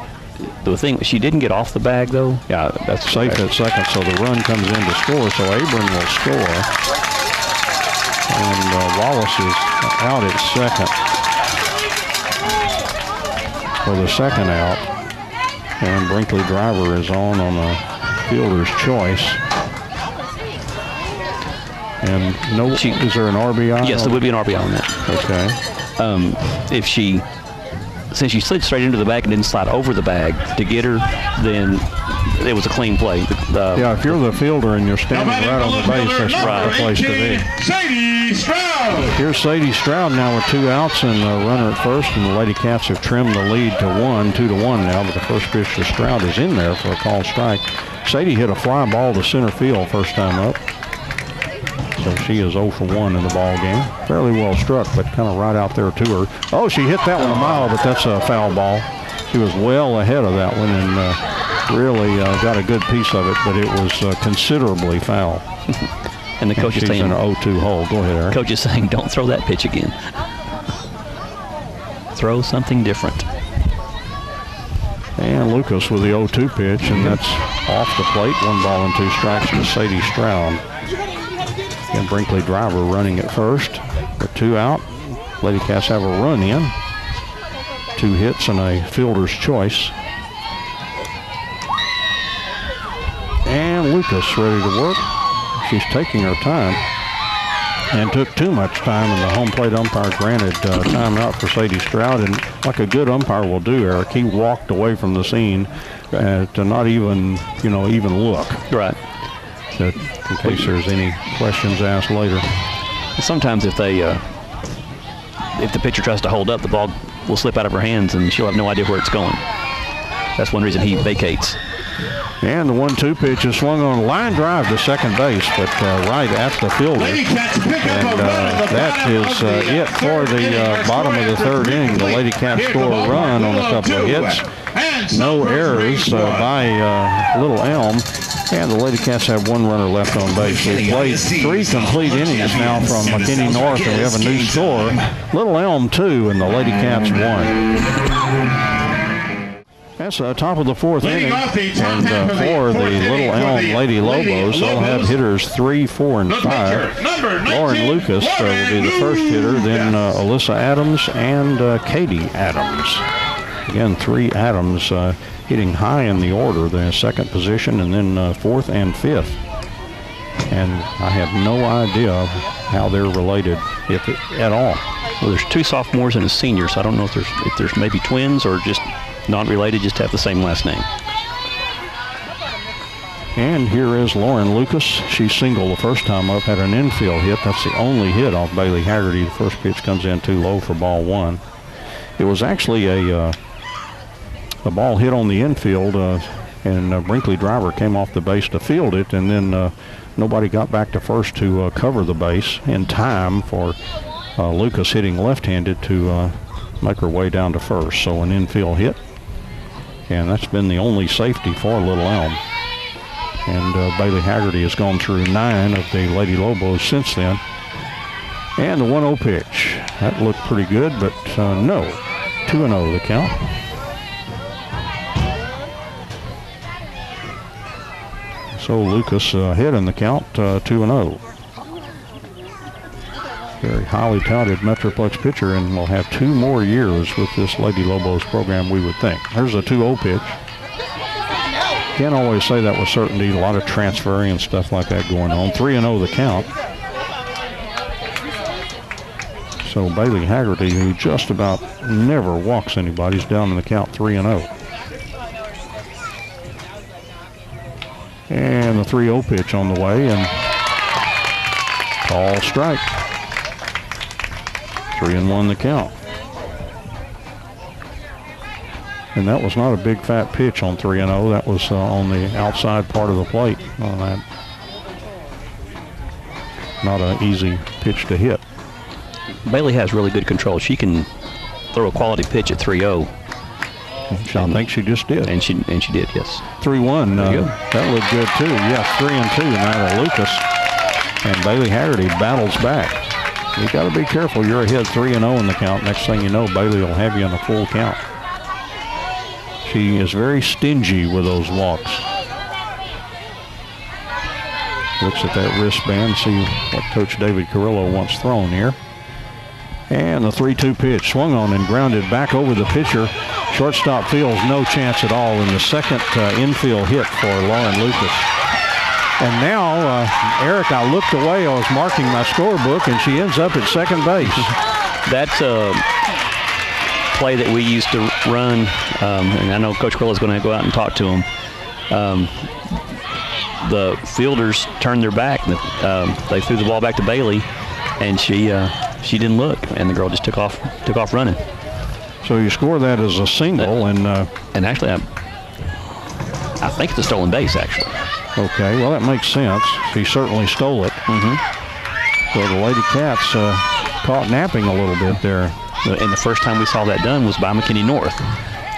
The thing, she didn't get off the bag, though. Yeah, that's safe at second, so the run comes in to score. So Abram will score, and Wallace is out at second for the second out, and Brinkley Driver is on a fielder's choice. And is there an RBI? Yes, there would be an RBI on that. Okay. Since she slid straight into the bag and didn't slide over the bag to get her, then it was a clean play. If you're the fielder and you're standing right on the base, that's the place to be. Sadie Stroud. Here's Sadie Stroud now with 2 outs and a runner at first, and the Lady Cats have trimmed the lead to 2-1 now, but the first pitch to Stroud is in there for a called strike. Sadie hit a fly ball to center field first time up. So she is 0 for 1 in the ball game. Fairly well struck, but kind of right out there to her. Oh, she hit that one a mile, but that's a foul ball. She was well ahead of that one and really got a good piece of it, but it was considerably foul. And the coach is saying an 0-2 hole. Go ahead, Eric. Coach is saying, don't throw that pitch again. Throw something different. And Lucas with the 0-2 pitch, and that's off the plate. 1 ball and 2 strikes to Sadie Stroud. And Brinkley Driver running at first with 2 out. Lady Cats have a run in. 2 hits and a fielder's choice. And Lucas ready to work. She's taking her time and took too much time, and the home plate umpire granted timeout for Sadie Stroud. And like a good umpire will do, Eric, he walked away from the scene to not even, even look. Right. In case there's any questions asked later. Sometimes if the pitcher tries to hold up, the ball will slip out of her hands and she'll have no idea where it's going. That's one reason he vacates. And the 1-2 pitch is swung on, line drive to second base, but right at the fielder. And that is it for the bottom of the third inning. The LadyCats score a run on a couple of hits. No errors by Little Elm. And the LadyCats have 1 runner left on base. We've played 3 complete innings now from McKinney North, and we have a new score. Little Elm 2 and the LadyCats 1. That's the top of the 4th inning, and for the Little Elm Lady Lobos, they'll have hitters 3, 4, and 5. Lauren Lucas will be the first hitter, then Alyssa Adams and Katie Adams. Again, 3 Adams hitting high in the order, the second position, and then 4th and 5th. And I have no idea how they're related, if at all. Well, there's 2 sophomores and a senior, so I don't know if there's maybe twins or just not related, just have the same last name. And here is Lauren Lucas. She singled the first time up, had an infield hit. That's the only hit off Bailey Haggerty. The first pitch comes in too low for ball 1. It was actually a ball hit on the infield, and Brinkley Driver came off the base to field it, and then nobody got back to first to cover the base in time for Lucas hitting left-handed to make her way down to first. So an infield hit. And that's been the only safety for Little Elm. And Bailey Haggerty has gone through 9 of the Lady Lobos since then. And the 1-0 pitch. That looked pretty good, but no. 2-0 the count. So Lucas ahead in the count, 2-0. Very highly touted Metroplex pitcher, and will have 2 more years with this Lady Lobos program, we would think. Here's a 2-0 pitch. Can't always say that with certainty. A lot of transferring and stuff like that going on. 3-0 the count. So Bailey Haggerty, who just about never walks anybody, is down in the count 3-0. And the 3-0 pitch on the way, and call strike. 3-1 the count. And that was not a big fat pitch on 3-0. That was on the outside part of the plate on that. Not an easy pitch to hit. Bailey has really good control. She can throw a quality pitch at 3-0. I think she just did. And she did, yes. 3-1. That looked good too. Yes, 3-2 now to Lucas. And Bailey Haggerty battles back. You got to be careful. You're ahead 3-0 in the count. Next thing you know, Bailey will have you in a full count. She is very stingy with those walks. Looks at that wristband, see what Coach David Carrillo wants thrown here. And the 3-2 pitch swung on and grounded back over the pitcher. Shortstop feels no chance at all in the second infield hit for Lauren Lucas. And now, Eric, I looked away. I was marking my scorebook, and she ends up at second base. That's a play that we used to run, and I know Coach Carrillo's going to go out and talk to him. The fielders turned their back. They threw the ball back to Bailey, and she didn't look, and the girl just took off running. So you score that as a single, and actually, I think it's a stolen base, actually. Okay, well, that makes sense. She certainly stole it. So the LadyCats caught napping a little bit there. And the first time we saw that done was by McKinney North,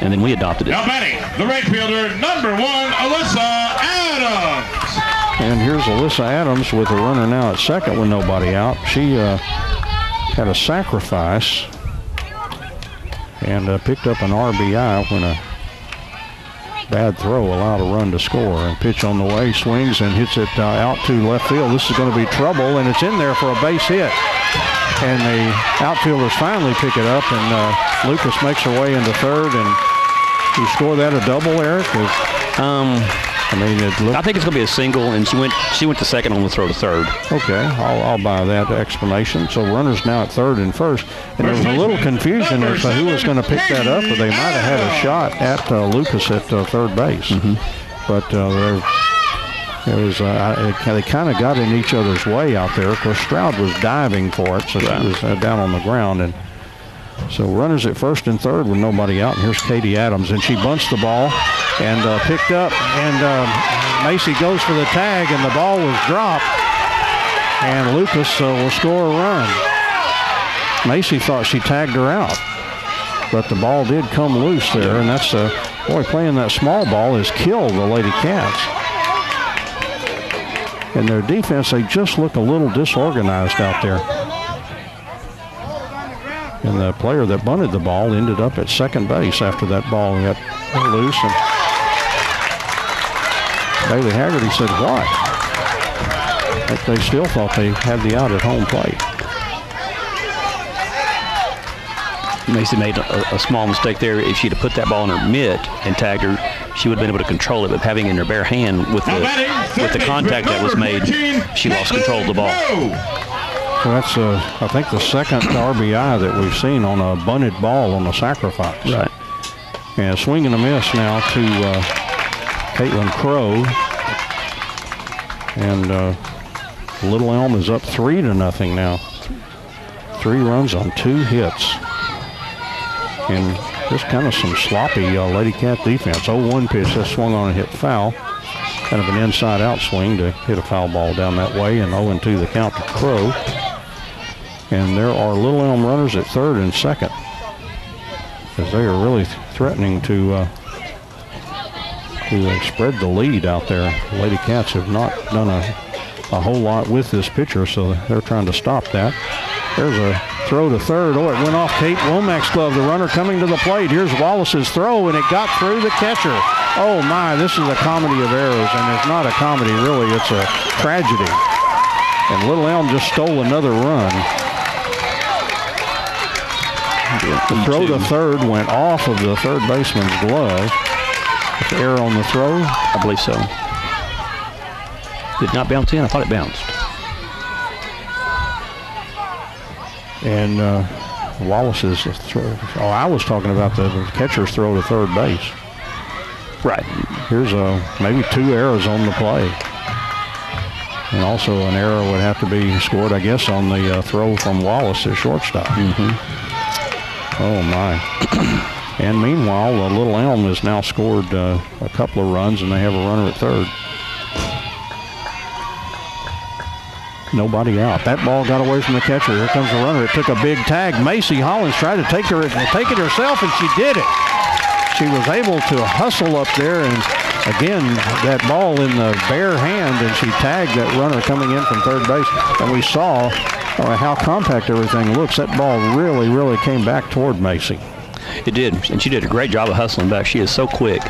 and then we adopted it. Now batting, the right fielder, number 1, Alyssa Adams. And here's Alyssa Adams with a runner now at second with nobody out. She had a sacrifice and picked up an RBI when a bad throw allowed a run to score. And pitch on the way, swings and hits it out to left field. This is going to be trouble, and it's in there for a base hit. And the outfielders finally pick it up, and Lucas makes her way into third, and you score that a double, Eric? I think it's going to be a single, and she went to second on the throw to third. Okay, I'll buy that explanation. So runners now at third and first, and there was a little confusion as to who was going to pick that up, but they might have had a shot at Lucas at third base. But they kind of got in each other's way out there. Of course, Stroud was diving for it, so she was down on the ground, and so runners at first and third with nobody out. And here's Katie Adams, and she bunts the ball and picked up. And Macy goes for the tag, and the ball was dropped. And Lucas will score a run. Macy thought she tagged her out, but the ball did come loose there. And that's boy, playing that small ball has killed the Lady Cats. And their defense, they just look a little disorganized out there. And the player that bunted the ball ended up at second base after that ball got loose. And Bailey Haggerty said, what? But they still thought they had the out at home plate. Macy made a small mistake there. If she'd have put that ball in her mitt and tagged her, she would have been able to control it. But having it in her bare hand with the contact that was made, she lost control of the ball. So that's, I think, the second RBI that we've seen on a bunted ball on a sacrifice. Right. And swing and a miss now to Caitlin Crow. And Little Elm is up 3-0 now. 3 runs on 2 hits. And just kind of some sloppy Lady Cat defense. 0-1 pitch, that swung on and hit foul. Kind of an inside-out swing to hit a foul ball down that way. And 0-2 the count to Crow. And there are Little Elm runners at third and second, as they are really threatening to spread the lead out there. Lady Cats have not done a whole lot with this pitcher, so they're trying to stop that. There's a throw to third. Oh, it went off Kate Womack's glove. The runner coming to the plate. Here's Wallace's throw, and it got through the catcher. Oh, my, this is a comedy of errors, and it's not a comedy, really. It's a tragedy. And Little Elm just stole another run. The throw to third went off of the third baseman's glove. With error on the throw? I believe so. Did it not bounce in? I thought it bounced. And Wallace's throw. Oh, I was talking about the catcher's throw to third base. Right. Here's maybe 2 errors on the play. And also an error would have to be scored, I guess, on the throw from Wallace at shortstop. Oh, my. And meanwhile, Little Elm has now scored a couple of runs, and they have a runner at third. Nobody out. That ball got away from the catcher. Here comes the runner. It took a big tag. Macy Hollins tried to take it herself, and she did it. She was able to hustle up there, and again, that ball in the bare hand, and she tagged that runner coming in from third base. And we saw how compact everything looks. That ball really, really came back toward Macy. It did, and she did a great job of hustling back. She is so quick,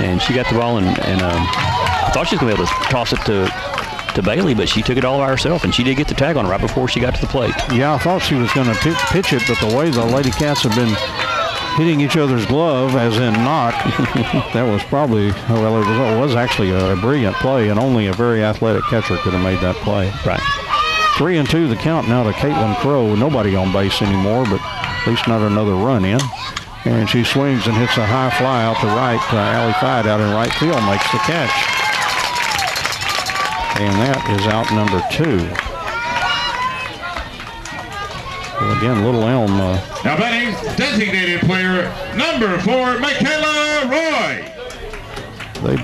and she got the ball, and I thought she was going to be able to toss it to Bailey, but she took it all by herself, and she did get the tag on right before she got to the plate. Yeah, I thought she was going to pitch it, but the way the Lady Cats have been hitting each other's glove, as in not, that was probably, well, it was actually a brilliant play, and only a very athletic catcher could have made that play. Right. 3-2 the count now to Caitlin Crow. Nobody on base anymore, but at least not another run in. And she swings and hits a high fly out to right. Allie Fide out in right field makes the catch. And that is out number 2. Well, again, Little Elm. Now batting, designated player number 4, Michaela Roy.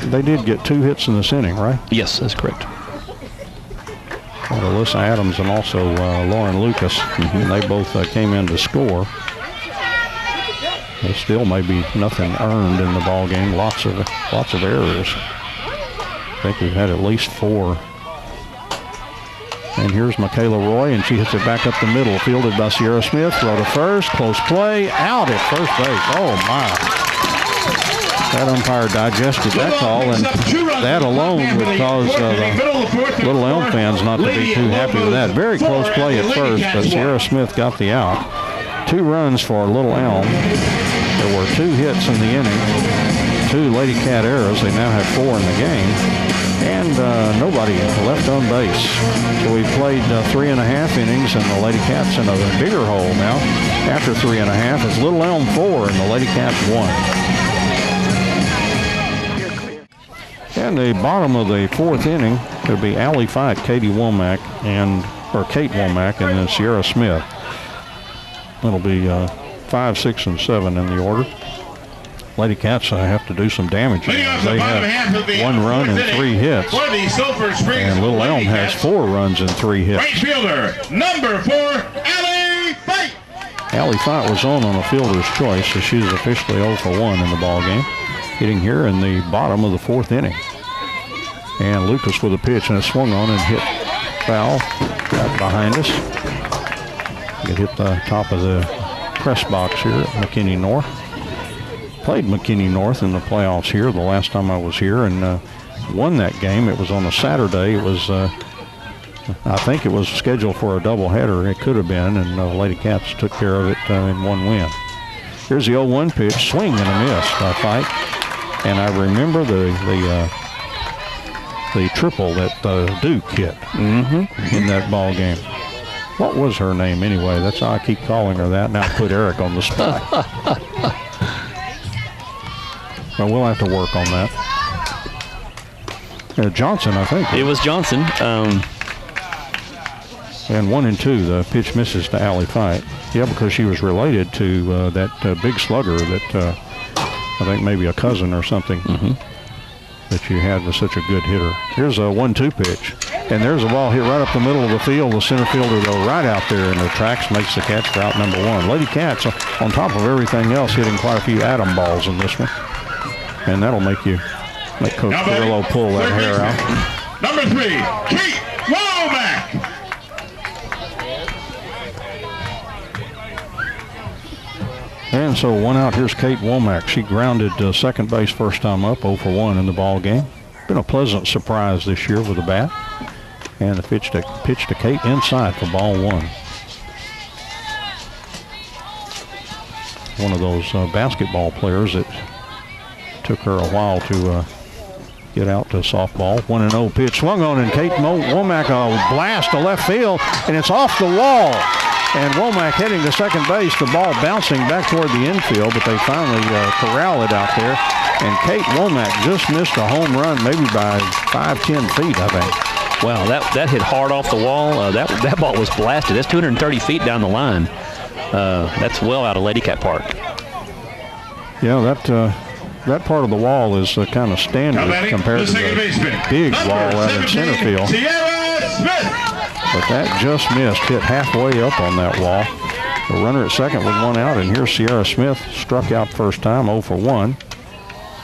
They did get 2 hits in this inning, right? Yes, that's correct. Alyssa Adams and also Lauren Lucas. And they both came in to score. There still may be nothing earned in the ball game. Lots of errors. I think we've had at least 4. And here's Michaela Roy, and she hits it back up the middle, fielded by Sierra Smith. Throw to first, close play, out at first base. Oh, my. That umpire digested that call, and that alone would cause the Little Elm fans not to be too happy with that. Very close play at first, but Sierra Smith got the out. 2 runs for Little Elm. There were 2 hits in the inning, 2 LadyCat errors. They now have 4 in the game, and nobody left on base. So we played 3.5 innings, and the LadyCats in a bigger hole now. After 3.5, it's Little Elm 4 and the LadyCats 1. And the bottom of the 4th inning, it'll be Allie Fight, Kate Womack, and then Sierra Smith. It'll be 5, 6, and 7 in the order. LadyCats have to do some damage. They have 1 run and 3 hits. And Little Elm has 4 runs and 3 hits. Right fielder, number 4, Allie Fight. Allie Fight was on a fielder's choice, so she's officially 0 for 1 in the ball game. Hitting here in the bottom of the 4th inning. And Lucas with a pitch, and it swung on and hit foul right behind us. It hit the top of the press box here at McKinney North. Played McKinney North in the playoffs here the last time I was here, and won that game. It was on a Saturday. It was, I think it was scheduled for a doubleheader. It could have been, and LadyCats took care of it in 1 win. Here's the 0-1 pitch, swing and a miss by Fight. And I remember the triple that Duke hit in that ball game. What was her name anyway? That's how I keep calling her that. Now I put Eric on the spot. Well, we'll have to work on that. Johnson, I think. It was Johnson. And 1 and 2, the pitch misses to Allie Fight. Yeah, because she was related to that big slugger that I think maybe a cousin or something that she had was such a good hitter. Here's a 1-2 pitch. And there's a ball hit right up the middle of the field. The center fielder go right out there in the tracks, makes the catch for out number 1. LadyCats, on top of everything else, hitting quite a few atom balls in this one. And that'll make Coach Carrillo pull that hair out. Number 3, Kate Womack. And so 1 out. Here's Kate Womack. She grounded second base first time up, 0 for 1 in the ball game. Been a pleasant surprise this year with the bat. And the pitch to Kate inside for ball 1. One of those basketball players that took her a while to get out to softball. 1-0 pitch swung on, and Kate Womack a blast to left field, and it's off the wall. And Womack heading to second base, the ball bouncing back toward the infield, but they finally corral it out there. And Kate Womack just missed a home run, maybe by 5-10 feet, I think. Wow, that hit hard off the wall. That ball was blasted. That's 230 feet down the line. That's well out of LadyCat Park. Yeah, that part of the wall is kind of standard compared to the big wall out in center field. But that just missed, hit halfway up on that wall. The runner at second with 1 out, and here's Sierra Smith, struck out first time, 0 for 1.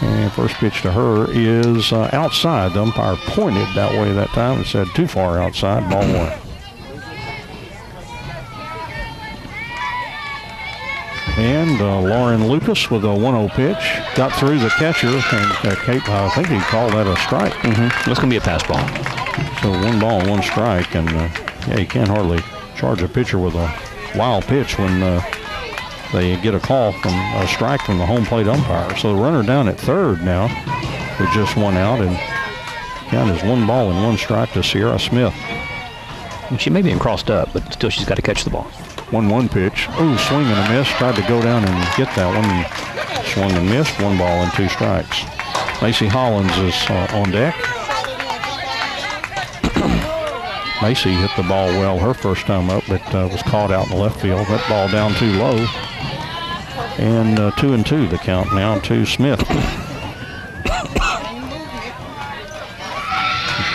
And first pitch to her is outside. The umpire pointed that way that time and said too far outside, ball 1. And Lauren Lucas with a 1-0 pitch. Got through the catcher, and Kate, I think he called that a strike. That's going to be a pass ball. So 1 ball, 1 strike, and yeah, you can't hardly charge a pitcher with a wild pitch when they get a call from a strike from the home plate umpire. So the runner down at third now with just 1 out, and count is 1 ball and 1 strike to Sierra Smith. She may be crossed up, but still she's got to catch the ball. 1-1 pitch. Ooh, swing and a miss. Tried to go down and get that one. Swung and missed. 1 ball and 2 strikes. Macy Hollins is on deck. Macy hit the ball well her first time up, but was caught out in the left field. That ball down too low. And 2-2 the count now to Smith.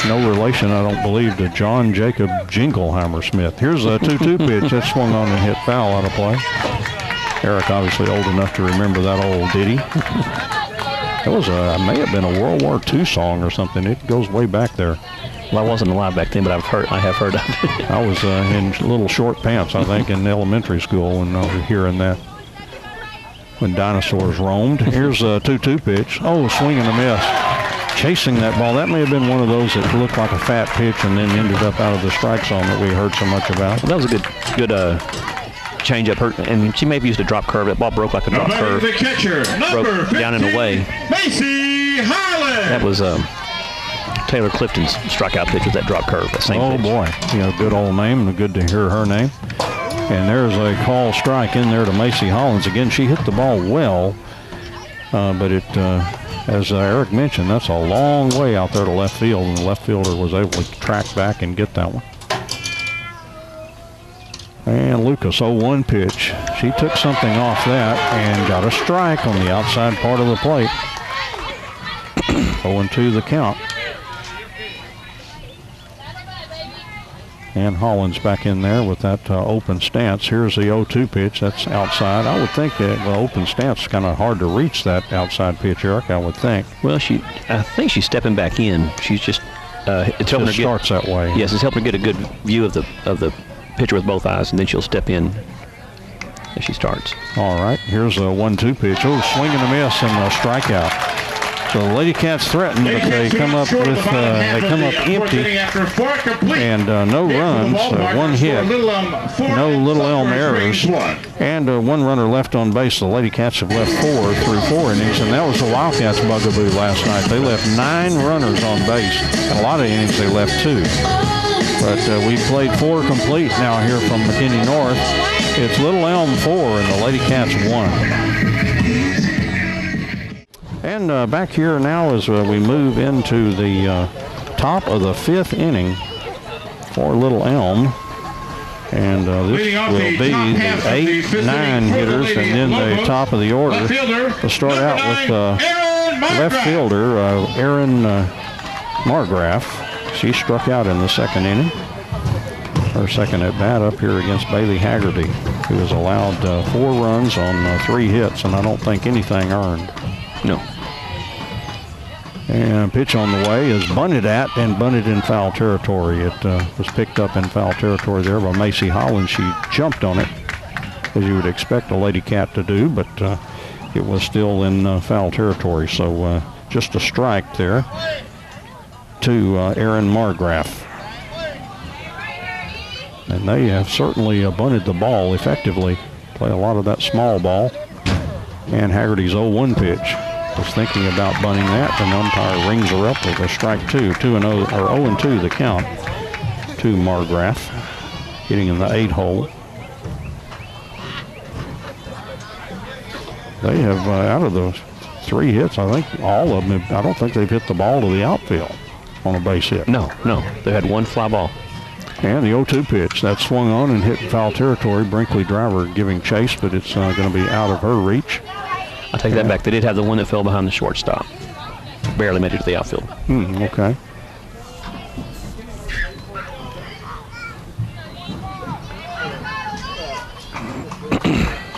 No relation, I don't believe, to John Jacob Jingleheimer Smith. Here's a 2-2 pitch. That swung on and hit foul out of play. Eric obviously old enough to remember that old ditty. That was may have been a World War II song or something. It goes way back there. Well, I wasn't alive back then, but I have heard of it. I was in little short pants, I think, in elementary school when I was hearing that. when dinosaurs roamed. Here's a 2-2 pitch. Oh, swing and a miss. Chasing that ball. That may have been one of those that looked like a fat pitch and then ended up out of the strike zone that we heard so much about. Well, that was a good change-up. And she may have used a drop curve. That ball broke like a drop curve. The catcher, broke 15, down and away. Macy Highland. That was Taylor Clifton's strikeout pitch with that drop curve. That same pitch. Boy, good old name, and good to hear her name. And there's a call strike in there to Macy Hollins. Again, she hit the ball well, but it, as Eric mentioned, that's a long way out there to left field, and the left fielder was able to track back and get that one. And Lucas, 0-1 pitch. She took something off that and got a strike on the outside part of the plate. 0-2 the count. And Hollins back in there with that open stance. Here's the 0-2 pitch. That's outside. I would think that open stance is kind of hard to reach that outside pitch, Eric, I would think. Well, I think she's stepping back in. She's just it's helping her starts that way. Yes, it's helping her get a good view of the pitcher with both eyes, and then she'll step in as she starts. All right, here's a 1-2 pitch. Oh, swing and a miss and a strikeout. So the LadyCats threaten, but they come up with empty and no runs, one hit, no Little Elm errors, and one runner left on base. The LadyCats have left 4 through 4 innings, and that was the Wildcats' bugaboo last night. They left 9 runners on base, and a lot of innings they left 2. But we played 4 complete now here from McKinney North. It's Little Elm 4 and the LadyCats 1. And back here now as we move into the top of the 5th inning for Little Elm. And this will be the 8-9 hitters and then the top of the order. We'll start out with left fielder Erin Margraf. She struck out in the 2nd inning. Her second at bat up here against Bailey Haggerty, who has allowed 4 runs on 3 hits, and I don't think anything earned. No. And pitch on the way is bunted at and bunted in foul territory. It was picked up in foul territory there by Macy Hollins. She jumped on it, as you would expect a LadyCat to do, but it was still in foul territory. So just a strike there to Erin Margraf. And they have certainly bunted the ball effectively. Play a lot of that small ball. And Haggerty's 0-1 pitch. Was thinking about bunting that, and the umpire rings her up with a strike 2. 0-2 the count to Margraf, hitting in the 8 hole. They have, out of the 3 hits, I think all of them, I don't think they've hit the ball to the outfield on a base hit. No. They had 1 fly ball. And the 0-2 pitch, that swung on and hit foul territory. Brinkley driver giving chase, but it's going to be out of her reach. I take that back. They did have the one that fell behind the shortstop. Barely made it to the outfield. Okay.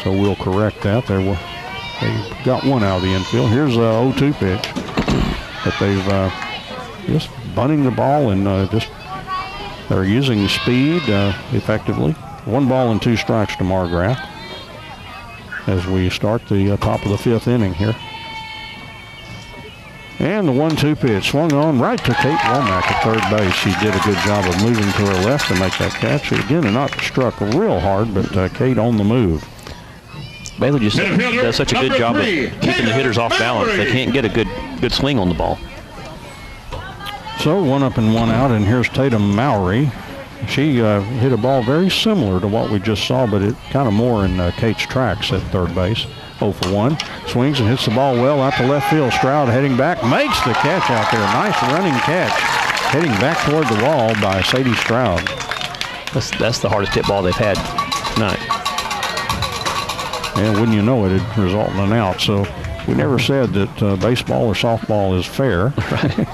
So we'll correct that. They got 1 out of the infield. Here's a 0-2 pitch. But they've just bunting the ball and they're using speed effectively. 1 ball and 2 strikes to Margraf as we start the top of the 5th inning here. And the 1-2 pitch swung on right to Kate Womack at third base. She did a good job of moving to her left to make that catch. Again, they're not struck real hard, but Kate on the move. Bailey just does such a good job of keeping the hitters off balance. They can't get a good swing on the ball. So 1 up and 1 out, and here's Tatum Mowry. She hit a ball very similar to what we just saw, but it kind of more in Kate's tracks at third base. 0 for 1. Swings and hits the ball well out to left field. Stroud heading back, makes the catch out there. Nice running catch. Heading back toward the wall by Sadie Stroud. That's the hardest hit ball they've had tonight. And wouldn't you know it, it'd result in an out. So we never said that baseball or softball is fair. Right.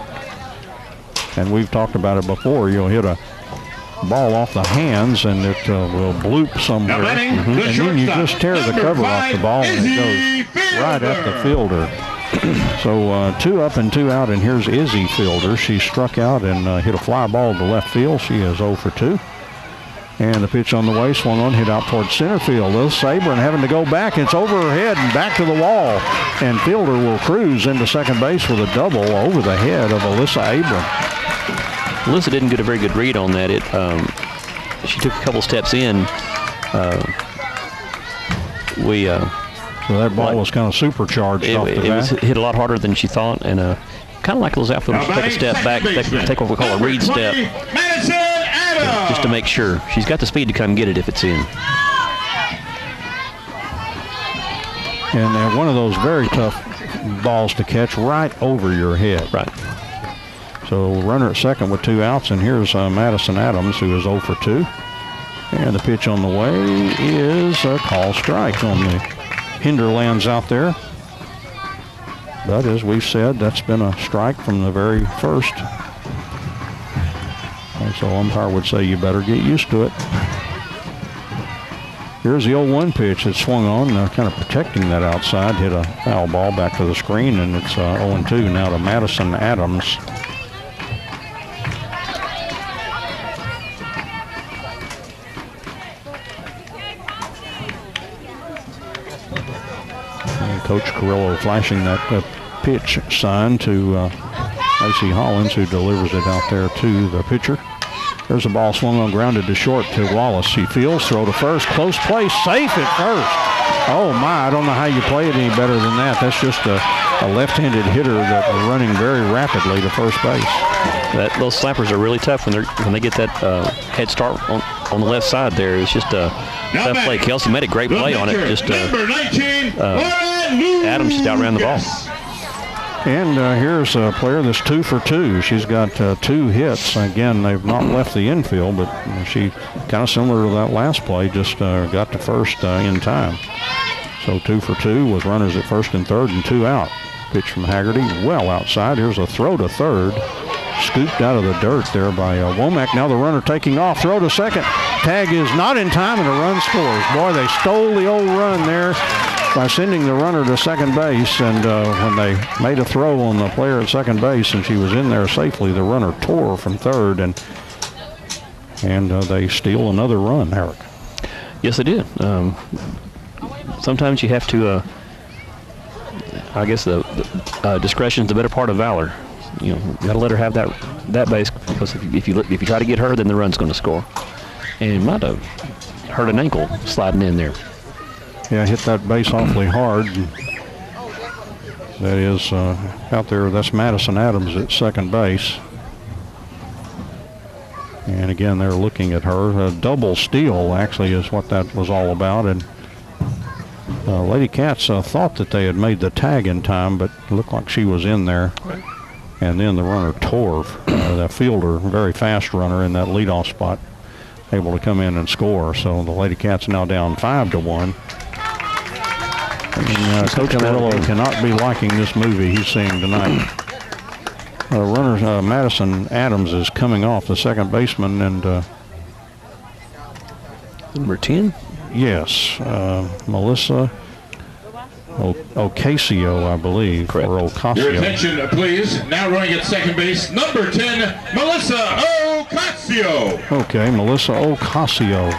And we've talked about it before. You'll hit a ball off the hands and it will bloop somewhere. And then you just tear the cover off the ball and it goes right at the fielder. So 2 up and 2 out, and here's Izzy Fielder. She struck out and hit a fly ball to left field. She is 0 for 2. And the pitch on the way, swung on, hit out towards center field. Little Sabrin having to go back. It's over her head and back to the wall. And fielder will cruise into second base with a double over the head of Alyssa Abram. Alyssa didn't get a very good read on that. She took a couple steps in. So that ball was kind of supercharged off the bat. It was hit a lot harder than she thought, and kind of like those outfielders take a step back, take what we call a read step, just to make sure. She's got the speed to come get it if it's in. And one of those very tough balls to catch right over your head. Right. So runner at second with 2 outs, and here's Madison Adams, who is 0 for 2. And the pitch on the way is a call strike on the hinterlands out there. But as we've said, that's been a strike from the very first. And so umpire would say you better get used to it. Here's the 0-1 pitch. It swung on, kind of protecting that outside, hit a foul ball back to the screen, and it's 0-2 now to Madison Adams. Coach Carrillo flashing that pitch sign to Lacey Hollins, who delivers it out there to the pitcher. There's a ball swung on, grounded to short to Wallace. He fields, throw to first, close play, safe at first. Oh my, I don't know how you play it any better than that. That's just a left-handed hitter that's running very rapidly to first base. Those slappers are really tough when they get that head start on the left side there. It's just a tough play. Kelsey made a great play on it. Just number 19, Adams just outran the ball. And here's a player that's 2 for 2. She's got 2 hits. Again, they've not left the infield, but she kind of similar to that last play, just got to first in time. So 2 for 2 with runners at first and third and 2 out. Pitch from Haggerty, well outside. Here's a throw to third. Scooped out of the dirt there by Womack. Now the runner taking off. Throw to second. Tag is not in time, and a run scores. Boy, they stole the old run there by sending the runner to second base. And when they made a throw on the player at second base and she was in there safely, the runner tore from third, and they steal another run, Eric. Yes, they did. Sometimes you have to, I guess the discretion is the better part of valor. You know, got to let her have that base, because if you try to get her, then the run's going to score. And it might have hurt an ankle sliding in there. Yeah, hit that base awfully hard. That is out there. That's Madison Adams at second base. And again, they're looking at her. A double steal actually is what that was all about. And Lady Cats thought that they had made the tag in time, but it looked like she was in there. Right. And then the runner tore. That fielder, very fast runner in that leadoff spot, able to come in and score. So the Lady Cats now down 5-1. And, Coach Carrillo cannot be liking this movie he's seeing tonight. Runner Madison Adams is coming off, the second baseman, and number 10. Yes, Melissa Ocasio, I believe. Correct. Or Ocasio. Your attention, please. Now running at second base, number 10, Melissa Ocasio. Okay, Melissa Ocasio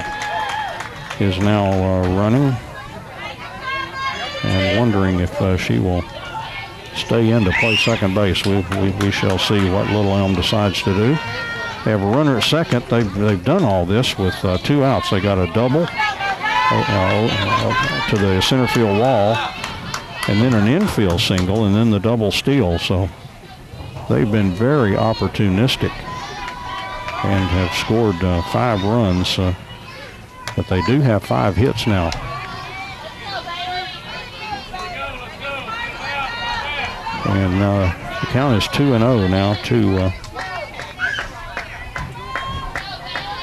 is now running, and wondering if she will stay in to play second base. We shall see what Little Elm decides to do. They have a runner at second. They've done all this with 2 outs. They got a double to the center field wall, and then an infield single, and then the double steal. So they've been very opportunistic and have scored 5 runs, but they do have 5 hits now. And the count is 2-0 now to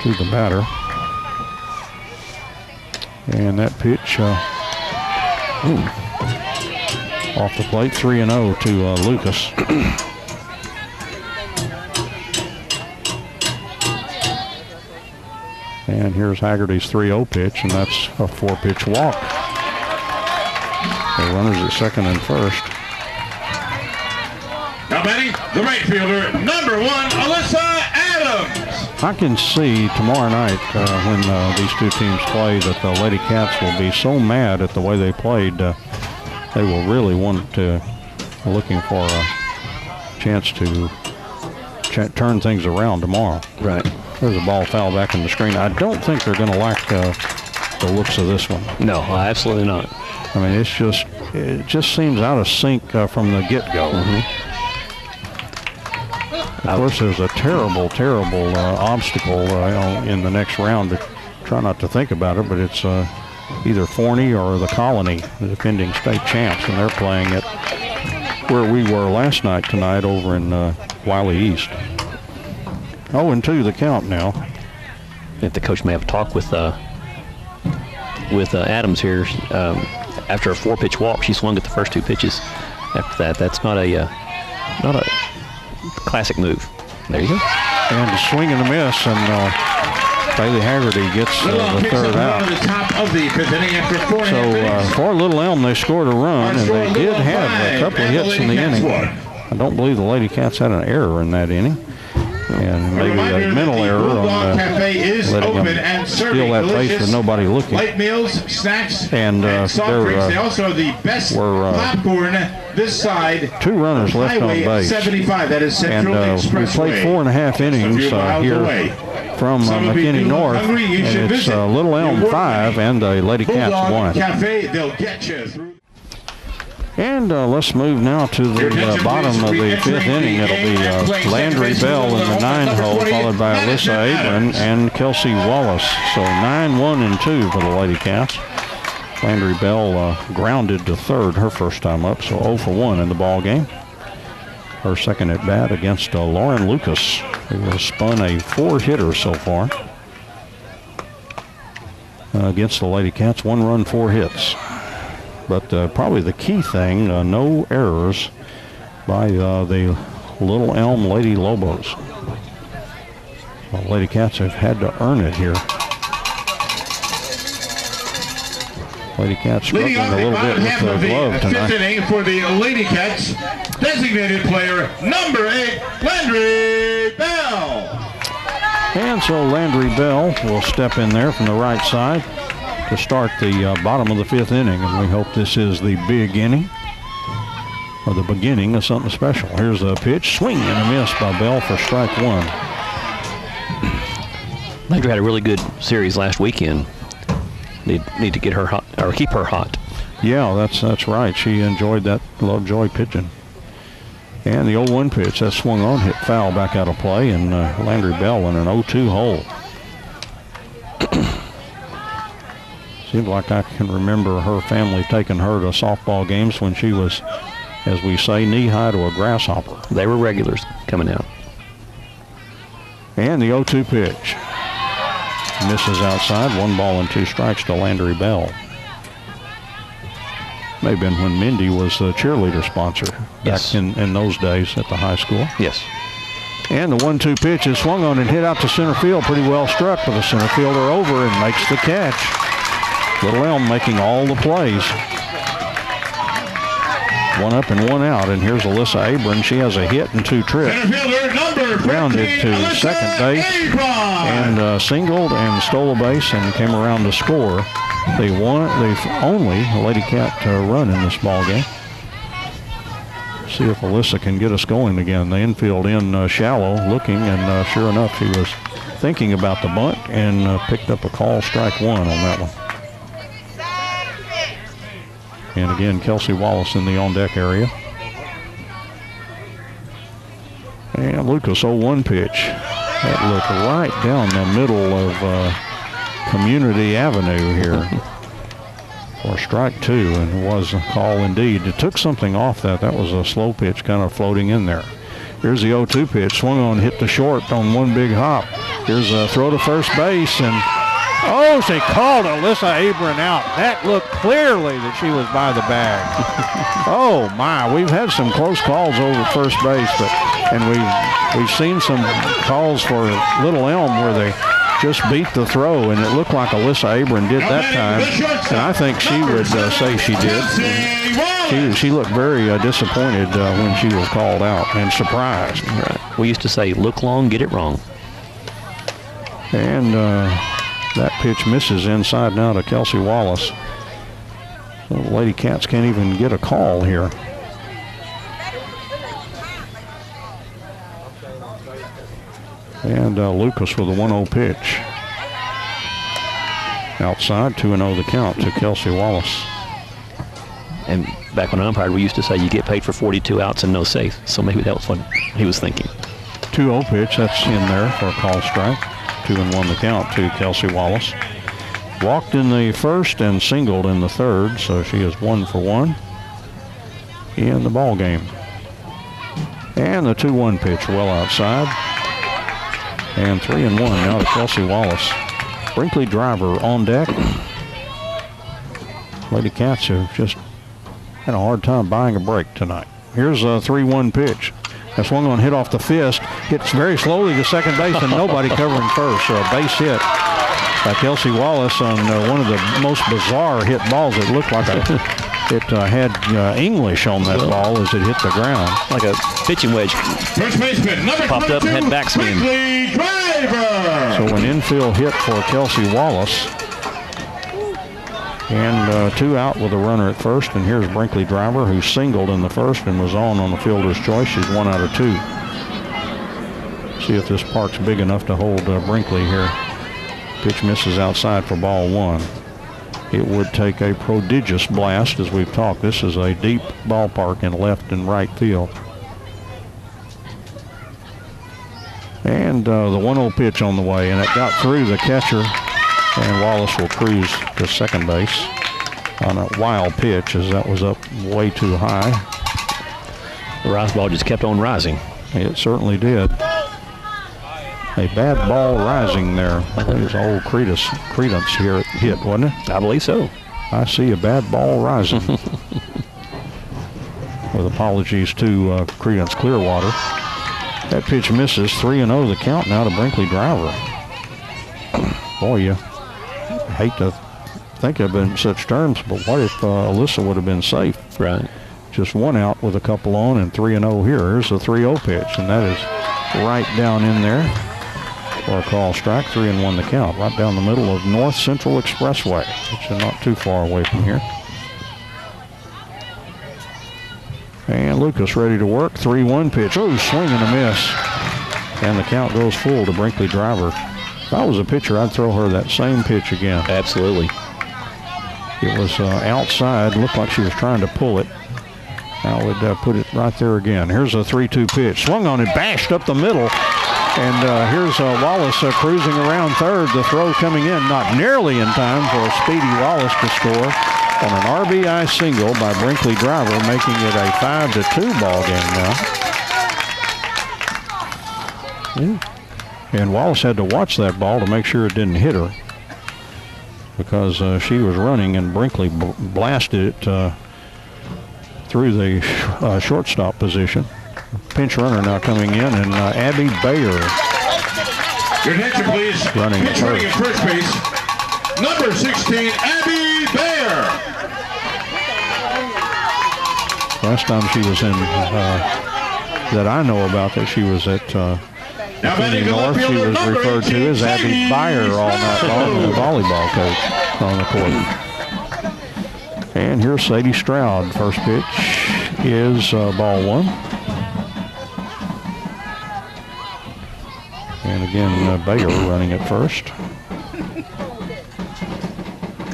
the batter. And that pitch off the plate, 3-0 to Lucas. And here's Haggerty's 3-0 pitch, and that's a 4-pitch walk. The runners at second and first. Now batting, the right fielder, number 1, Alyssa Adams. I can see tomorrow night when these two teams play that the Lady Cats will be so mad at the way they played. They will really want to, looking for a chance to turn things around tomorrow. Right. There's a ball foul back in the screen. I don't think they're going to like the looks of this one. No, absolutely not. I mean, it just seems out of sync from the get-go. Of course, there's a terrible, terrible obstacle in the next round. Try not to think about it, but it's either Forney or the Colony, the defending state champs, and they're playing it where we were last night tonight over in Wiley East. 0-2 the count now. I think the coach may have talked with Adams here. After a 4-pitch walk, she swung at the first 2 pitches. After that, that's not a classic move. There you go. And a swing and a miss, and Bailey Haggerty gets the third out. The top of the 5th inning after 4 So for Little Elm, they scored a run, and they did have a couple of hits in the inning. I don't believe the Lady Cats had an error in that inning. And maybe a mental error on letting them steal that base with nobody looking. Light meals, snacks, and soft drinks. They also have the best popcorn this side. 2 runners left on base. 75. That is Central Expressway. We played 4.5 innings here from McKinney North, and it's Little Elm 5 and Lady Cats 1. Cafe, they'll get you through. And let's move now to the bottom of the 5th inning. It'll be Landry Bell in the 9-hole, followed by Alyssa Abram and Kelsey Wallace. So 9-1-2 for the Lady Cats. Landry Bell grounded to third her first time up, so 0 for 1 in the ball game. Her second at bat against Lauren Lucas, who has spun a 4-hitter so far against the Lady Cats. 1 run, 4 hits. But probably the key thing, no errors by the Little Elm Lady Lobos. The Lady Cats have had to earn it here. Lady Cats struggling a little bit with the glove tonight. 5th inning for the Lady Cats. Designated player number 8, Landry Bell. And so Landry Bell will step in there from the right side to start the bottom of the 5th inning, and we hope this is the big inning or the beginning of something special. Here's a pitch, swing and a miss by Bell for strike 1. Landry had a really good series last weekend. Need to get her hot, or keep her hot. Yeah, that's right. She enjoyed that. Lovejoy pitching. And the 0-1 pitch, that swung on, hit foul back out of play, and Landry Bell in an 0-2 hole. Seems like I can remember her family taking her to softball games when she was, as we say, knee-high to a grasshopper. They were regulars coming out. And the 0-2 pitch. Misses outside. 1 ball and 2 strikes to Landry Bell. May have been when Mindy was the cheerleader sponsor back in those days at the high school. Yes. And the 1-2 pitch is swung on and hit out to center field. Pretty well struck, but the center fielder over and makes the catch. Little Elm making all the plays. 1 up and 1 out, and here's Alyssa Abram. She has a hit and 2 trips. Grounded to second base and singled and stole a base and came around to score. They've only Lady Cat run in this ball game. See if Alyssa can get us going again. The infield in shallow, looking, and sure enough, he was thinking about the bunt and picked up a call, strike 1 on that one. And again, Kelsey Wallace in the on-deck area. And Lucas, 0-1 pitch. That looked right down the middle of Community Avenue here for strike 2, and it was a call indeed. It took something off that. That was a slow pitch kind of floating in there. Here's the 0-2 pitch. Swung on, hit the short on 1 big hop. Here's a throw to first base, and she called Alyssa Abram out. That looked clearly that she was by the bag. Oh my, we've had some close calls over first base, and we've seen some calls for Little Elm where they just beat the throw, and it looked like Alyssa Abram did that time, and I think she would say she did. She looked very disappointed when she was called out and surprised. Right. We used to say, look long, get it wrong. And that pitch misses inside now to Kelsey Wallace. So the Lady Cats can't even get a call here. And Lucas with a 1-0 pitch. Outside, 2-0 the count to Kelsey Wallace. And back when I umpired, we used to say you get paid for 42 outs and no safe. So maybe that was what he was thinking. 2-0 pitch, that's in there for a call strike. 2-1 the count to Kelsey Wallace. Walked in the first and singled in the third, so she is 1 for 1 in the ball game. And the 2-1 pitch well outside. And 3-1 now to Kelsey Wallace. Brinkley driver on deck. Lady Cats have just had a hard time buying a break tonight. Here's a 3-1 pitch. That swung on, hit off the fist. Hits very slowly to second base and nobody covering first. So a base hit by Kelsey Wallace on one of the most bizarre hit balls. It looked like it had English on that ball as it hit the ground. Like a pitching wedge. First baseman, number popped up and had backspin. Brinkley driver. So an infield hit for Kelsey Wallace. And 2 out with a runner at first. And here's Brinkley driver, who singled in the first and was on the fielder's choice. She's 1 out of 2. See if this park's big enough to hold Brinkley here. Pitch misses outside for ball 1. It would take a prodigious blast, as we've talked. This is a deep ballpark in left and right field. And the 1-0 pitch on the way, and it got through the catcher, and Wallace will cruise to second base on a wild pitch, as that was up way too high. The rise ball just kept on rising. It certainly did. A bad ball rising there. That was old Credence here hit, wasn't it? I believe so. I see a bad ball rising. With apologies to Credence Clearwater. That pitch misses. 3-0 the count now to Brinkley driver. Boy, you hate to think of it in such terms, but what if Alyssa would have been safe? Right. Just 1 out with a couple on and 3-0 here. Here's a 3-0 pitch, and that is right down in there for a call strike. 3-1 the count, right down the middle of North Central Expressway, which is not too far away from here. And Lucas ready to work. 3-1 pitch. Oh, swing and a miss. And the count goes full to Brinkley driver. If I was a pitcher, I'd throw her that same pitch again. Absolutely. It was outside. Looked like she was trying to pull it. I would put it right there again. Here's a 3-2 pitch. Swung on it, bashed up the middle. And here's Wallace cruising around third. The throw coming in, not nearly in time for a speedy Wallace to score on an RBI single by Brinkley driver, making it a 5-2 ball game now. And Wallace had to watch that ball to make sure it didn't hit her, because she was running and Brinkley blasted it through the shortstop position. Pinch runner now coming in, and Abby Bayer. Your attention, please. Running at first base, number 16, Abby Bayer. Last time she was in, that I know about, that she was at Infinity North, she was referred to as Abby Bayer all night long, the volleyball coach on the court. And here's Sadie Stroud. First pitch is ball 1. And again, Bayer running at first.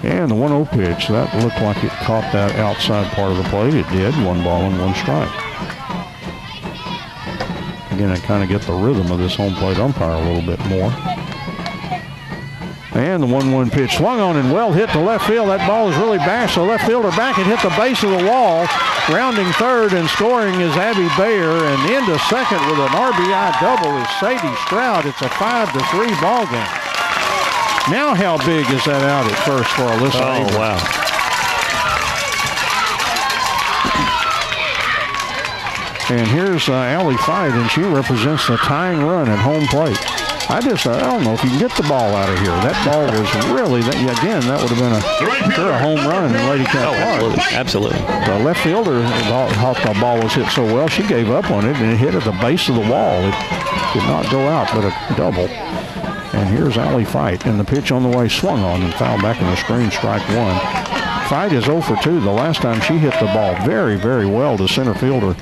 And the 1-0 pitch, that looked like it caught that outside part of the plate. It did. 1 ball and 1 strike. Again, I kind of get the rhythm of this home plate umpire a little bit more. And the 1-1 pitch swung on and well hit to left field. That ball is really bashed. So left fielder back, it hit the base of the wall. Rounding third and scoring is Abby Bayer. And into second with an RBI double is Sadie Stroud. It's a 5-3 ball game. Now how big is that out at first for Alyssa? Oh, wow. And here's Allie Fight, and she represents the tying run at home plate. I don't know if you can get the ball out of here. That ball was really, again, that would have been a home run in LadyCat Park. Absolutely. The left fielder thought the ball was hit so well, she gave up on it, and it hit at the base of the wall. It did not go out, but a double. And here's Allie Fight, and the pitch on the way swung on and fouled back in the screen, strike one. Fight is 0 for 2. The last time she hit the ball very, very well to center fielder,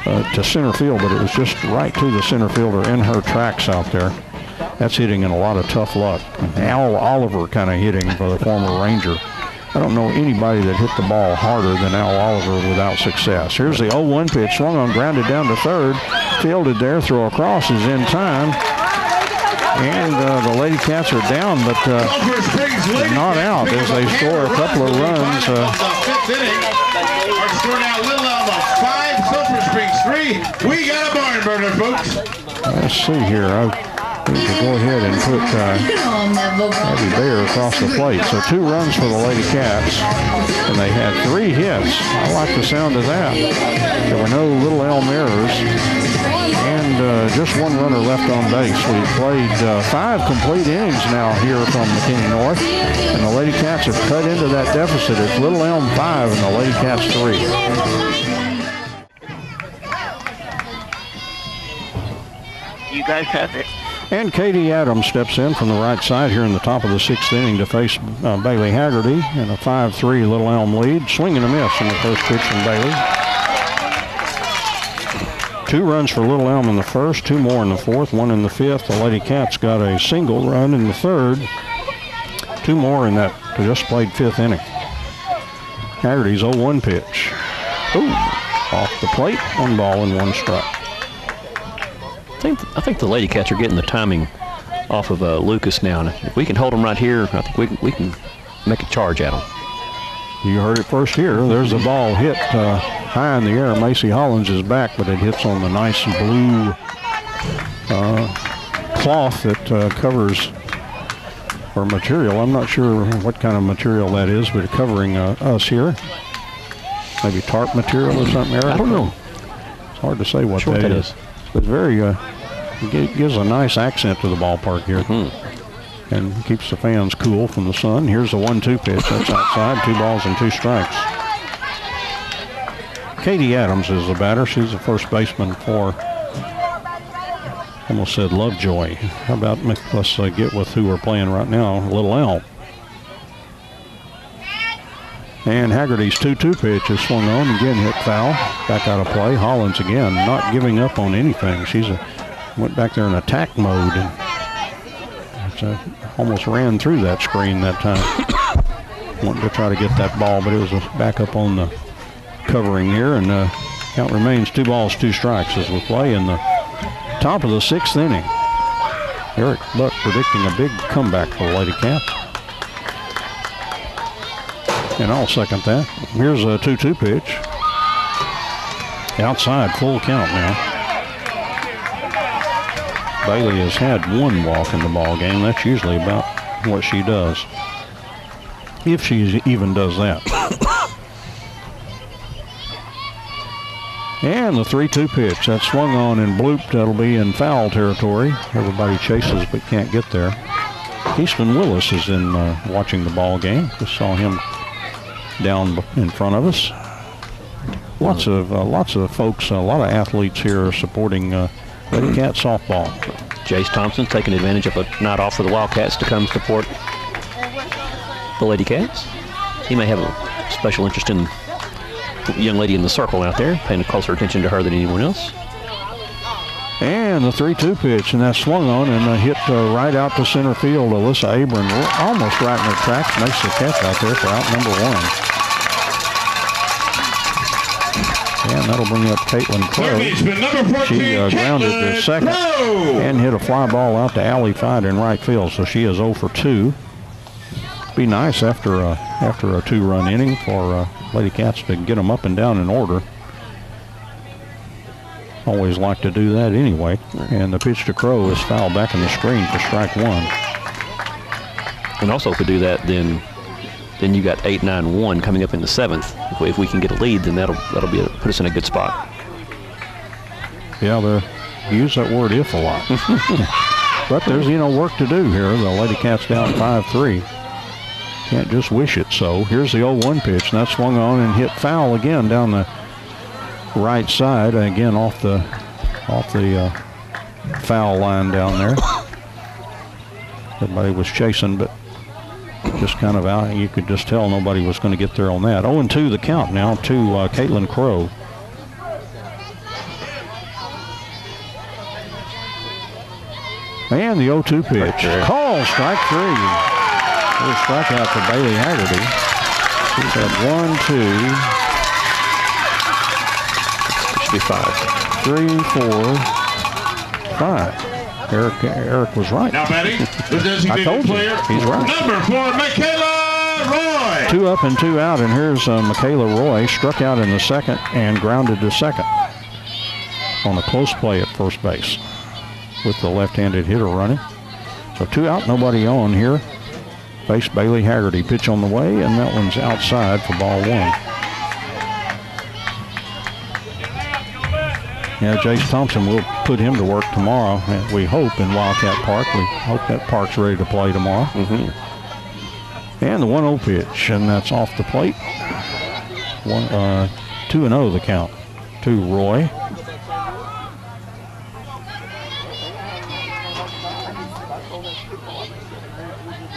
but it was just right to the center fielder in her tracks out there. That's hitting in a lot of tough luck. Al Oliver kind of hitting for the former Ranger. I don't know anybody that hit the ball harder than Al Oliver without success. Here's the 0-1 pitch, swung on, grounded down to third, fielded there, throw across is in time. And the Lady Cats are down, but not out as they score a couple of runs. Our score now, Little Elm 5, Sulphur Springs 3. We got a barn burner, folks. Let's see here. I need to go ahead and put Abby Bayer across the plate. So 2 runs for the Lady Cats, and they had 3 hits. I like the sound of that. There were no Little Elm errors. And just 1 runner left on base. We've played 5 complete innings now here from McKinney North, and the Lady Cats have cut into that deficit. It's Little Elm 5 and the Lady Cats 3. You guys have it. And Katie Adams steps in from the right side here in the top of the 6th inning to face Bailey Haggerty in a 5-3 Little Elm lead. Swing and a miss in the first pitch from Bailey. 2 runs for Little Elm in the first, 2 more in the fourth, 1 in the fifth. The Lady Cats got a single run in the third, 2 more in that just played 5th inning. Haggerty's 0-1 pitch. Ooh, off the plate, 1 ball and 1 strike. I think the Lady Cats are getting the timing off of Lucas now. And if we can hold them right here, I think we can make a charge at them. You heard it first here. There's the ball hit high in the air. Macy Hollins is back, but it hits on the nice blue cloth that covers or material. I'm not sure what kind of material that is, but covering us here. Maybe tarp material or something, Eric? I don't know. It's hard to say what that is. But very, it gives a nice accent to the ballpark here. And keeps the fans cool from the sun. Here's the 1-2 pitch. That's outside. 2 balls and 2 strikes. Katie Adams is the batter. She's the first baseman for, almost said Lovejoy. How about, let's get with who we're playing right now, Little Elm. And Haggerty's 2-2 pitch is swung on, again hit foul. Back out of play. Hollins again, not giving up on anything. She's went back there in attack mode and almost ran through that screen that time. Wanted to try to get that ball, but it was back up on the covering here, and count remains 2 balls, 2 strikes as we play in the top of the 6th inning. Eric Buck predicting a big comeback for the Lady Cats. And I'll second that. Here's a 2-2 pitch. Outside, full count now. Bailey has had 1 walk in the ball game. That's usually about what she does, if she even does that. And the 3-2 pitch. That's swung on and blooped. That'll be in foul territory. Everybody chases but can't get there. Eastman Willis is in watching the ball game. Just saw him down in front of us. Lots of folks, a lot of athletes here are supporting LadyCat Softball. Jace Thompson taking advantage of a night off for the Wildcats to come support the Lady Cats. He may have a special interest in the young lady in the circle out there, paying closer attention to her than anyone else. And the 3-2 pitch, and that swung on and hit right out to center field. Alyssa Abram almost right in her tracks, makes the catch out there for out number 1. And that'll bring up Caitlin Crow. She grounded to second and hit a fly ball out to Allie Fight in right field. So she is 0 for 2. Be nice after a 2-run inning for Lady Cats to get them up and down in order. Always like to do that anyway. And the pitch to Crow is fouled back in the screen for strike 1. And also to do that, then you got 8-9-1 coming up in the 7th. If we can get a lead, then that'll put us in a good spot. Yeah, they use that word "if" a lot. But there's work to do here. The Lady Cats down 5-3. Can't just wish it so. Here's the 0-1 pitch, and that swung on and hit foul again down the right side. Again off the foul line down there. Everybody was chasing, but just kind of out. You could just tell nobody was going to get there on that. 0-2 the count now to Caitlin Crow. And the 0-2 pitch. Call, strike 3. Little strikeout for Bailey Haggerty. She's at 1, 2. Should be 5. 3, 4, 5. Eric was right. Now batting, the designated player, he's right. number 4, Michaela Roy. 2 up and 2 out, and here's Michaela Roy. Struck out in the second and grounded to second on a close play at first base with the left-handed hitter running. So 2 out, nobody on here. Face Bailey Haggerty. Pitch on the way, and that one's outside for ball 1. Yeah, Jace Thompson will put him to work tomorrow, we hope, in Wildcat Park. We hope that park's ready to play tomorrow. And the 1-0 pitch, and that's off the plate. 2-0 the count to Roy.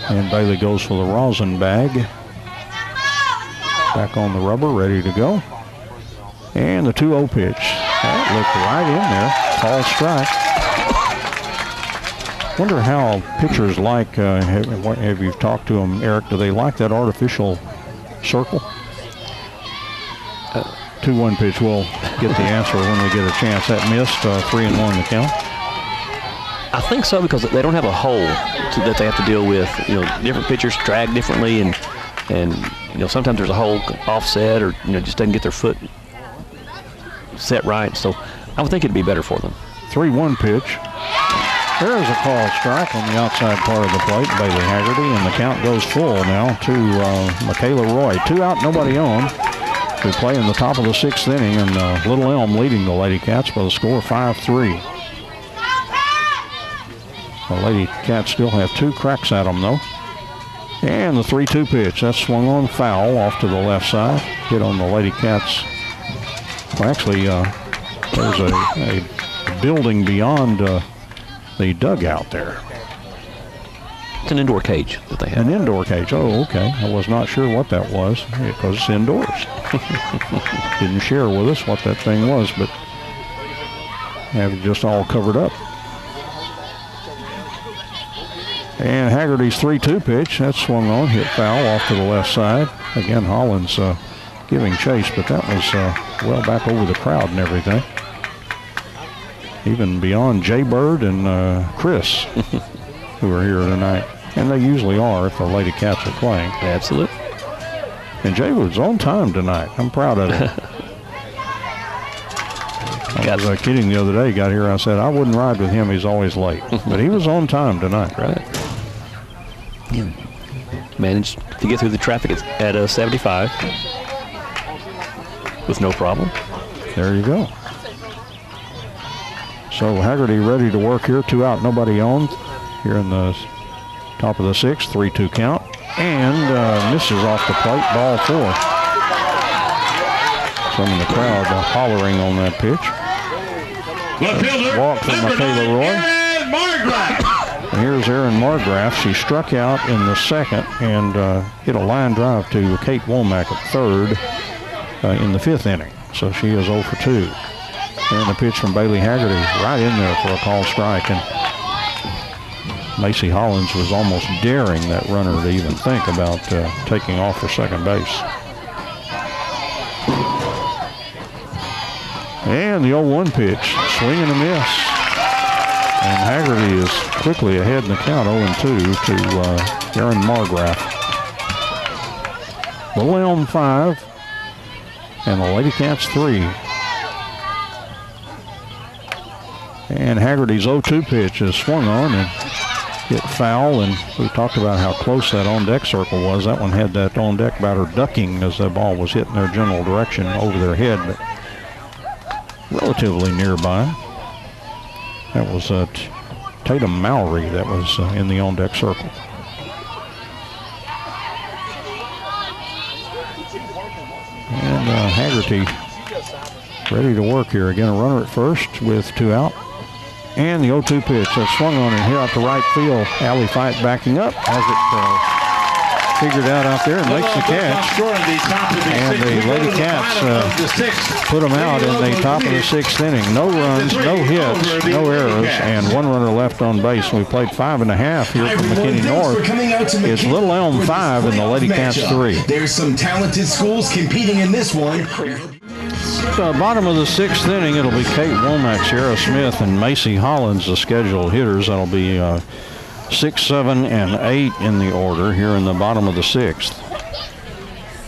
And Bailey goes for the rosin bag. Back on the rubber, ready to go. And the 2-0 pitch. That looked right in there. Call strike. Wonder how pitchers like, have you talked to them, Eric, do they like that artificial circle? 2-1 pitch. We'll get the answer when we get a chance. That missed, 3-1 the count. I think so, because they don't have a hole that they have to deal with. You know, different pitchers drag differently, and you know, sometimes there's a hole offset, or just doesn't get their foot set right. So I would think it'd be better for them. 3-1 pitch. There's a call strike on the outside part of the plate, Bailey Haggerty, and the count goes full now to Michaela Roy. 2 out, nobody on. We play in the top of the 6th inning, and Little Elm leading the Lady Cats by the score 5-3. The Lady Cats still have 2 cracks at them, though. And the 3-2 pitch. That's swung on foul off to the left side. Hit on the Lady Cats. Well, actually, there's a building beyond the dugout there. It's an indoor cage that they have. An indoor cage. Oh, okay. I was not sure what that was because it's indoors. Didn't share with us what that thing was, but have it just all covered up. And Haggerty's 3-2 pitch, that's swung on, hit foul off to the left side. Again, Hollins giving chase, but that was well back over the crowd and everything. Even beyond Jay Bird and Chris, who are here tonight. And they usually are if the Lady Cats are playing. Absolutely. And Jay was on time tonight. I'm proud of him. I was kidding the other day, got here, I said, I wouldn't ride with him, he's always late. But he was on time tonight. Right. Yeah. Managed to get through the traffic at 75 with no problem. There you go. So Haggerty ready to work here. 2 out, nobody on. Here in the top of the 6th, 3-2 count. And misses off the plate, ball 4. Some in the crowd hollering on that pitch. Walk from Michaela Roy. And here's Erin Margraf. She struck out in the second and hit a line drive to Kate Womack at third in the 5th inning. So she is 0 for 2. And the pitch from Bailey Haggerty right in there for a call strike. And Macy Hollins was almost daring that runner to even think about taking off for second base. And the 0-1 pitch, swing and a miss. And Haggerty is quickly ahead in the count, 0-2 to Erin Margraf. Little Elm 5 and the Lady Cats 3. And Haggerty's 0-2 pitch is swung on and hit foul, and we talked about how close that on-deck circle was. That one had that on-deck batter ducking as the ball was hitting their general direction over their head, but relatively nearby. That was Tatum Mowry that was in the on-deck circle. And Haggerty ready to work here. Again, a runner at first with 2 out. And the 0-2 pitch that's swung on and hit out to right field. Allie Fight backing up, has it figured out there and makes the catch. And the Lady Cats put them out in the top of the 6th inning. No runs, no hits, no errors, and 1 runner left on base. We played 5.5 here from McKinney North. It's Little Elm 5 and the Lady Cats 3. There's some talented schools competing in this one. Bottom of the 6th inning, it'll be Kate Womack, Sierra Smith, and Macy Hollins, the scheduled hitters. That'll be 6, 7, and 8 in the order here in the bottom of the 6th.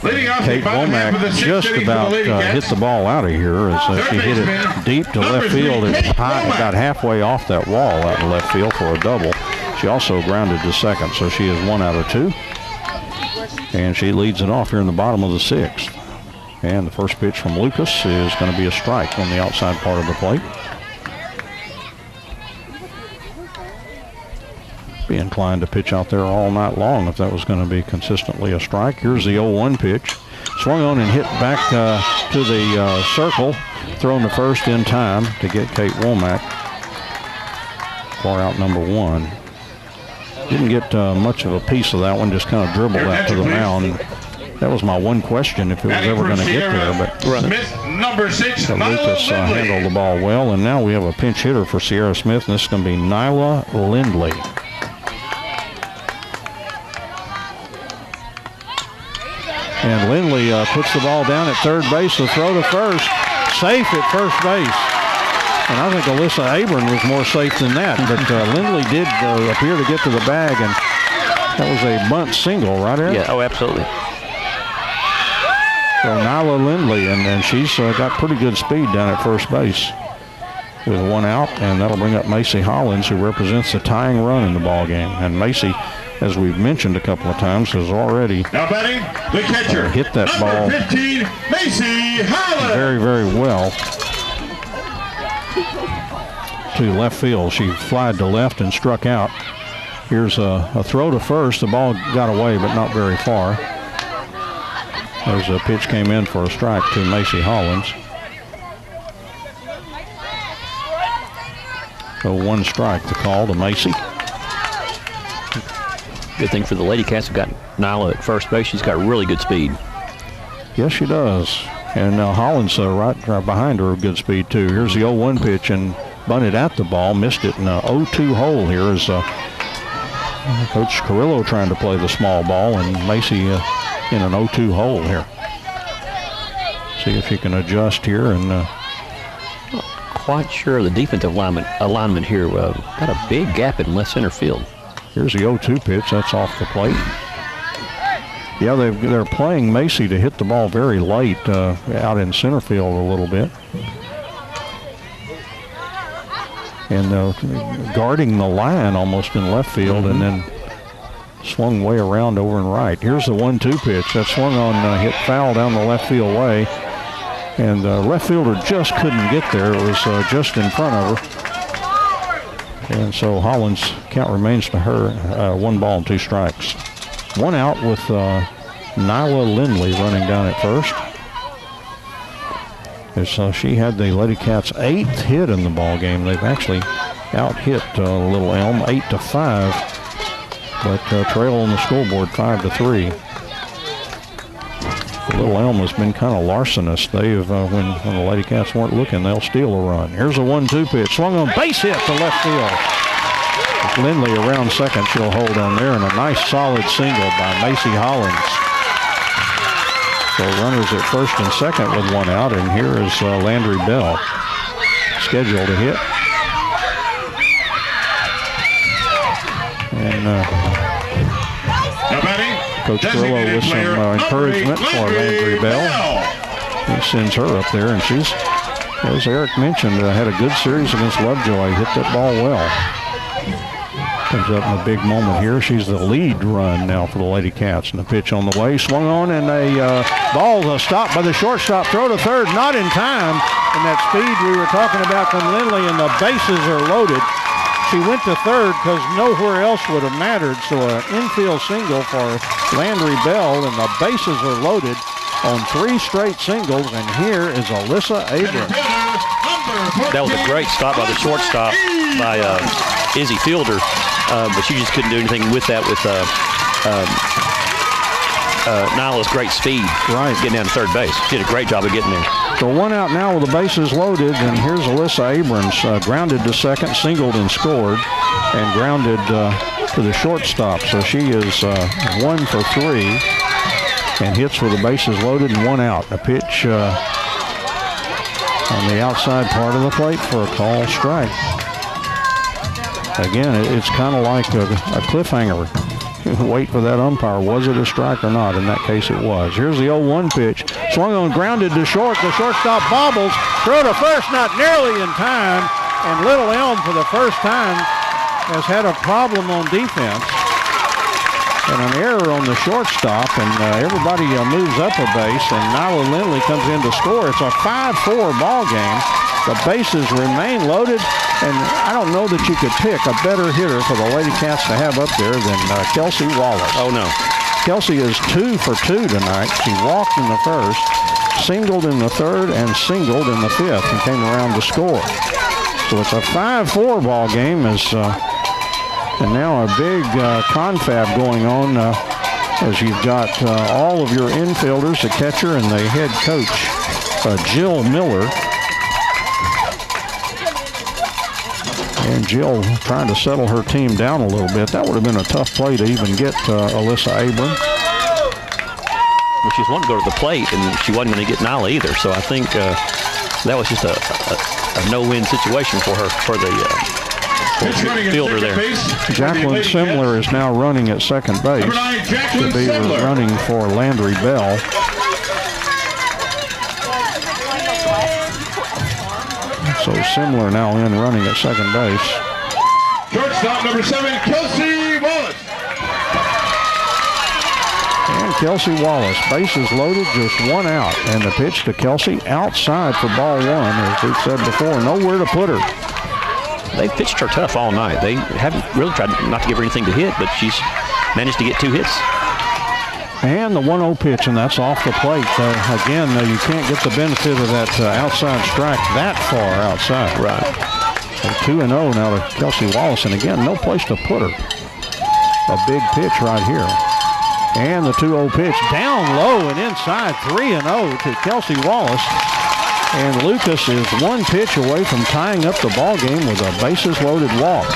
Kate Womack just about hit the ball out of here as she hit it deep to left field. It got halfway off that wall out in left field for a double. She also grounded to second, so she is 1 out of 2. And she leads it off here in the bottom of the 6th. And the first pitch from Lucas is going to be a strike on the outside part of the plate. Be inclined to pitch out there all night long if that was going to be consistently a strike. Here's the 0-1 pitch. Swung on and hit back to the circle. Thrown to first in time to get Kate Womack. Far out number 1. Didn't get much of a piece of that one, just kind of dribbled out to the mound. That was my one question, if it was ever going to get there. But Smith, number 6, Lucas handled the ball well, and now we have a pinch hitter for Sierra Smith, and this is going to be Nyla Lindley. And Lindley puts the ball down at third base, the throw to first, safe at first base. And I think Alyssa Abram was more safe than that, but Lindley did appear to get to the bag, and that was a bunt single, right, Eric? Yeah, oh, absolutely. So Nyla Lindley, and she's got pretty good speed down at first base with 1 out, and that'll bring up Macy Hollins, who represents the tying run in the ball game. And Macy, as we've mentioned a couple of times, has already now batting the catcher, hit that ball 15, Macy Hollins, very, very well to left field. She flied to left and struck out. Here's a throw to first. The ball got away, but not very far. There's a pitch came in for a strike to Macy Hollins. So 1 strike to call to Macy. Good thing for the Lady Cats have got Nyla at first base. She's got really good speed. Yes, she does. And Hollins right behind her with good speed, too. Here's the 0-1 pitch and bunted at the ball. Missed it in a 0-2 hole here as Coach Carrillo trying to play the small ball, and Macy in an 0-2 hole here. See if he can adjust here. And not quite sure of the defensive alignment here. Got a big gap in left center field. Here's the 0-2 pitch. That's off the plate. Yeah, they're playing Macy to hit the ball very late out in center field a little bit. And guarding the line almost in left field, and then swung way around over and right. Here's the 1-2 pitch. That swung on, hit foul down the left field way. And the left fielder just couldn't get there. It was just in front of her. And so Hollins' count remains to her 1 ball and 2 strikes. 1 out with Nyla Lindley running down at first. As she had the Lady Cats' 8th hit in the ball game. They've actually out-hit Little Elm 8-5. But trail on the scoreboard 5-3. Little Elm has been kind of larcenous. They've when the Lady Cats weren't looking, they'll steal a run. Here's a 1-2 pitch, swung on, base hit to left field. With Lindley around second, she'll hold on there, and a nice solid single by Macy Hollins. So runners at first and second with 1 out, and here is Landry Bell scheduled to hit. And Coach Carrillo with some encouragement for Landry Bell. He sends her up there, and she's, as Eric mentioned, had a good series against Lovejoy. Hit that ball well. Comes up in a big moment here. She's the lead run now for the Lady Cats. And the pitch on the way, swung on, and a ball stopped by the shortstop. Throw to third, not in time. And that speed we were talking about from Lindley, and the bases are loaded. She went to third because nowhere else would have mattered. So an infield single for Landry Bell, and the bases are loaded on 3 straight singles. And here is Alyssa Abrams. That was a great stop by the shortstop by Izzy Fielder, but she just couldn't do anything with that with Nyla's great speed. Right. Getting down to third base. She did a great job of getting there. So one out now with the bases loaded, and here's Alyssa Abrams, grounded to second, singled and scored, and grounded to the shortstop. So she is 1 for 3 and hits with the bases loaded and one out. A pitch on the outside part of the plate for a call strike. Again, it's kind of like a cliffhanger. Wait for that umpire. Was it a strike or not? In that case, it was. Here's the 0-1 pitch. Swung on, grounded to short. The shortstop bobbles. Throw to first, not nearly in time. And Little Elm, for the first time, has had a problem on defense. And an error on the shortstop, and everybody moves up a base, and Nyla Lindley comes in to score. It's a 5-4 ball game. The bases remain loaded, and I don't know that you could pick a better hitter for the Lady Cats to have up there than Kelsey Wallace. Oh, no. Kelsey is 2 for 2 tonight. She walked in the first, singled in the third, and singled in the fifth, and came around to score. So it's a 5-4 ball game, and now a big confab going on as you've got all of your infielders, the catcher, and the head coach, Jill Miller. And Jill trying to settle her team down a little bit. That would have been a tough play to even get Alyssa Abrams. Well, she was wanting to go to the plate, and she wasn't going to get Nyla either. So I think that was just a no-win situation for her, for the fielder there. Jacqueline Simler is now running at second base to be running for Landry Bell. So Simler now in running at second base. Shortstop number 7, Kelsey Wallace. And Kelsey Wallace, bases loaded, just one out. And the pitch to Kelsey outside for ball one, as we've said before, nowhere to put her. They pitched her tough all night. They haven't really tried not to give her anything to hit, but she's managed to get 2 hits. And the 1-0 pitch, and that's off the plate. Again, you can't get the benefit of that outside strike that far outside. Right. So 2-0 now to Kelsey Wallace, and again, no place to put her. A big pitch right here. And the 2-0 pitch down low and inside, 3-0 to Kelsey Wallace. And Lucas is 1 pitch away from tying up the ball game with a bases-loaded walk.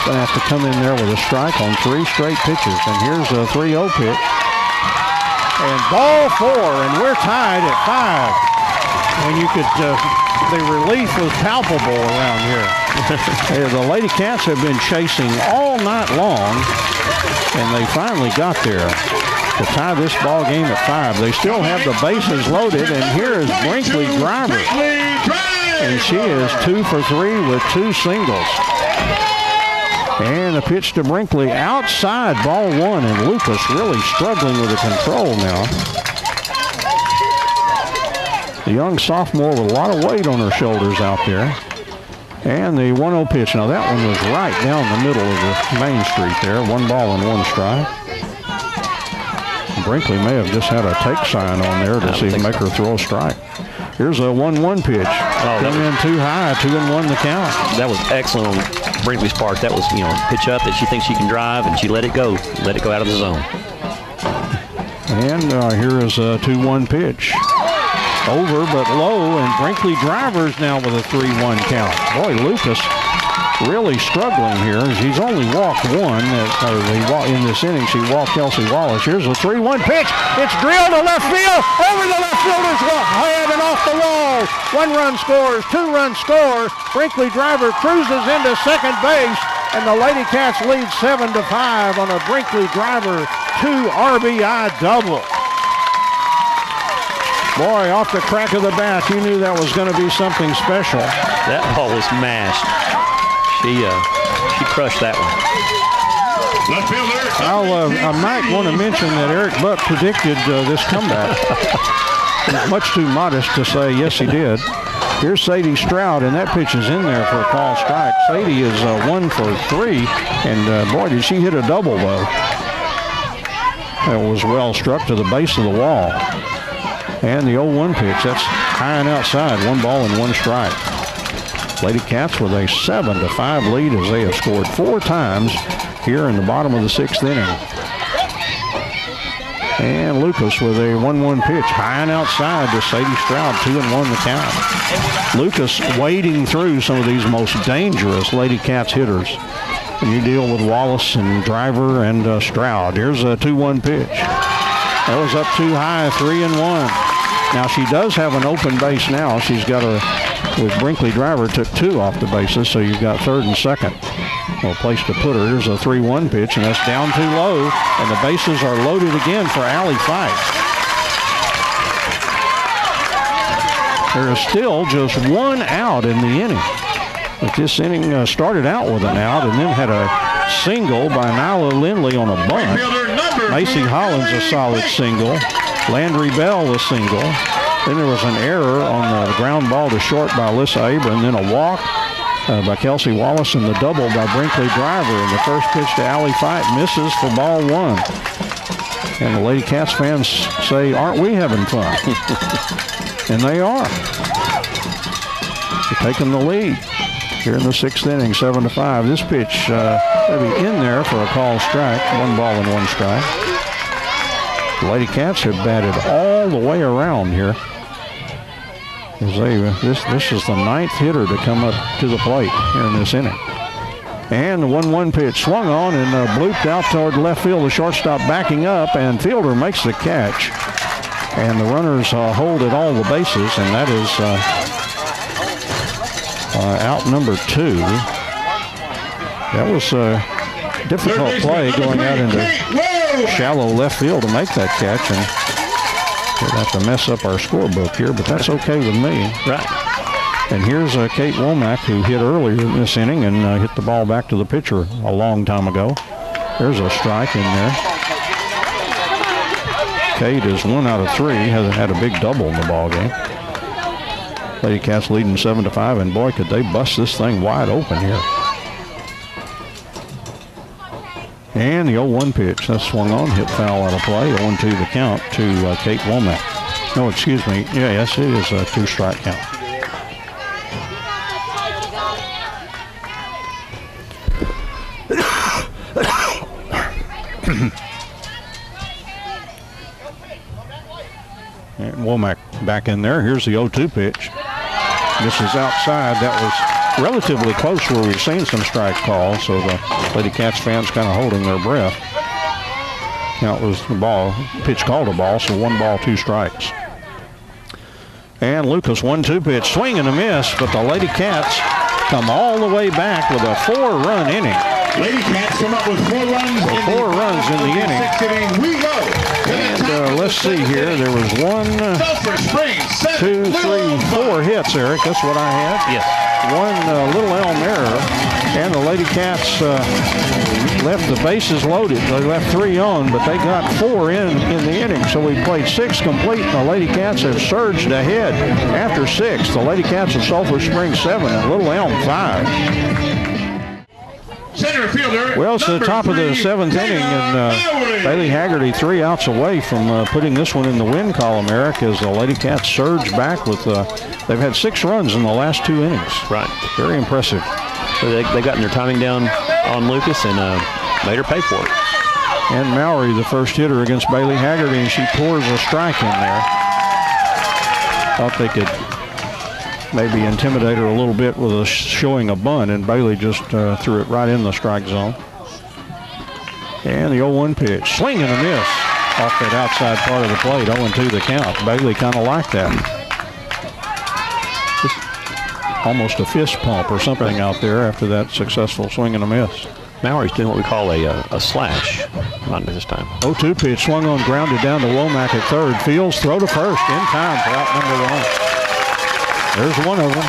Going to have to come in there with a strike on 3 straight pitches. And here's a 3-0 pitch. And ball 4, and we're tied at 5. And you could, the relief was palpable around here. The Lady Cats have been chasing all night long, and they finally got there to tie this ball game at 5. They still have the bases loaded, and here is Brinkley Driver. And she is 2 for 3 with 2 singles. And a pitch to Brinkley outside, ball 1, and Lucas really struggling with the control now. The young sophomore with a lot of weight on her shoulders out there. And the 1-0 pitch. Now that one was right down the middle of the main street there. 1 ball and 1 strike. Brinkley may have just had a take sign on there to make her throw a strike. Here's a 1-1 pitch. Coming in too high, 2-1 the count. That was excellent on Brinkley's part. That was, pitch up that she thinks she can drive, and she let it go out of the zone. And here is a 2-1 pitch. Over but low, and Brinkley Drivers now with a 3-1 count. Boy, Lucas really struggling here. He's only walked 1 in this inning. She walked Kelsey Wallace. Here's a 3-1 pitch. It's drilled to left field. Over the left fielder's head and off the wall. 1 run scores, 2 run score. Brinkley Driver cruises into second base, and the Lady Cats lead 7-5 on a Brinkley Driver 2 RBI double. Boy, off the crack of the bat, you knew that was going to be something special. That ball was mashed. She crushed that one. Left fielder. I might want to mention that Eric Buck predicted this comeback. He's much too modest to say yes, he did. Here's Sadie Stroud, and that pitch is in there for a call strike. Sadie is 1 for 3, and boy, did she hit a double, though. That was well struck to the base of the wall. And the 0-1 pitch, that's high and outside. 1 ball and 1 strike. Lady Cats with a 7-5 lead as they have scored 4 times here in the bottom of the 6th inning. And Lucas with a 1-1 pitch, high and outside to Sadie Stroud, 2-1 the count. Lucas wading through some of these most dangerous Lady Cats hitters. And you deal with Wallace and Driver and Stroud. Here's a 2-1 pitch. That was up too high, 3-1. Now she does have an open base now. She's got with Brinkley Driver took 2 off the bases, so you've got 3rd and 2nd. Well, place to put her. Here's a 3-1 pitch, and that's down too low, and the bases are loaded again for Allie Fife. There is still just 1 out in the inning. But this inning started out with an out and then had a single by Nyla Lindley on a bunt. Macy Hollins a solid single. Landry Bell a single. Then there was an error on the ground ball to short by Alyssa Abram, then a walk by Kelsey Wallace and the double by Brinkley Driver. And the first pitch to Allie Fight misses for ball 1. And the Lady Cats fans say, aren't we having fun? And they are. They're taking the lead here in the 6th inning, 7-5. This pitch maybe in there for a called strike. 1 ball and 1 strike. The Lady Cats have batted all the way around here. As this is the 9th hitter to come up to the plate here in this inning. And the 1-1 pitch swung on and blooped out toward left field. The shortstop backing up, and fielder makes the catch. And the runners hold at all the bases, and that is out number 2. That was a difficult play going out into shallow left field to make that catch, and we'll have to mess up our scorebook here, but that's okay with me. Right. And here's Kate Womack, who hit earlier in this inning and hit the ball back to the pitcher a long time ago. There's a strike in there. Kate is 1 out of 3, hasn't had a big double in the ball game. Lady Cats leading 7-5, and boy, could they bust this thing wide open here. And the 0-1 pitch, that's swung on, hit foul out of play. 0-2 the count to Kate Womack. No, excuse me. Yeah, yes, it is a 2-strike count. And Womack back in there. Here's the 0-2 pitch. This is outside. That was relatively close where we've seen some strike calls, so the Lady Cats fans kind of holding their breath. Count was the ball, pitch called a ball, so 1 ball, 2 strikes. And Lucas 1-2 pitch, swing and a miss, but the Lady Cats come all the way back with a 4-run inning. Lady Cats come up with 4 runs. So 4 runs in the inning. 6th inning. We go. And let's see here. There was 1, 2, 3, 4 hits, Eric. That's what I had. Yes. 1 Little Elm error, and the Lady Cats left the bases loaded. They left 3 on, but they got 4 in the inning. So we played 6 complete, and the Lady Cats have surged ahead after 6. The Lady Cats of Sulphur Springs 7 and Little Elm 5. Center fielder. Well, it's the top of the 7th inning, and Bailey Haggerty 3 outs away from putting this one in the win column, Eric, as the Lady Cats surge back with, they've had 6 runs in the last 2 innings. Right. Very impressive. So they gotten their timing down on Lucas and made her pay for it. And Mallory, the first hitter against Bailey Haggerty, and she pours a strike in there. Thought they could maybe intimidate her a little bit with showing a bunt, and Bailey just threw it right in the strike zone. And the 0-1 pitch, swing and a miss off that outside part of the plate. 0-2 the count. Bailey kind of liked that. Just almost a fist pump or something out there after that successful swing and a miss. Mallory's doing what we call a slash. Not this time. 0-2 pitch, swung on, grounded down to Womack at third. Fields throw to first in time for out number 1. There's one of them.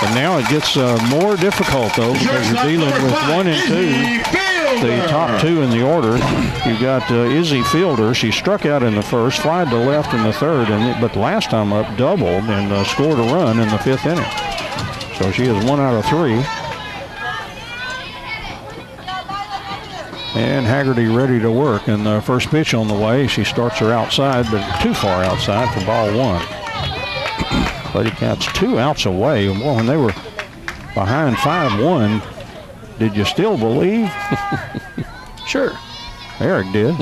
And now it gets more difficult, though, because you're dealing with 1 and 2. The top 2 in the order. You've got Izzy Fielder. She struck out in the first, flied to left in the third, but last time up doubled and scored a run in the 5th inning. So she is 1 out of 3. And Haggerty ready to work. And the first pitch on the way, she starts her outside, but too far outside for ball 1. LadyCats 2 outs away. Well, when they were behind 5-1, did you still believe? Sure. Eric did.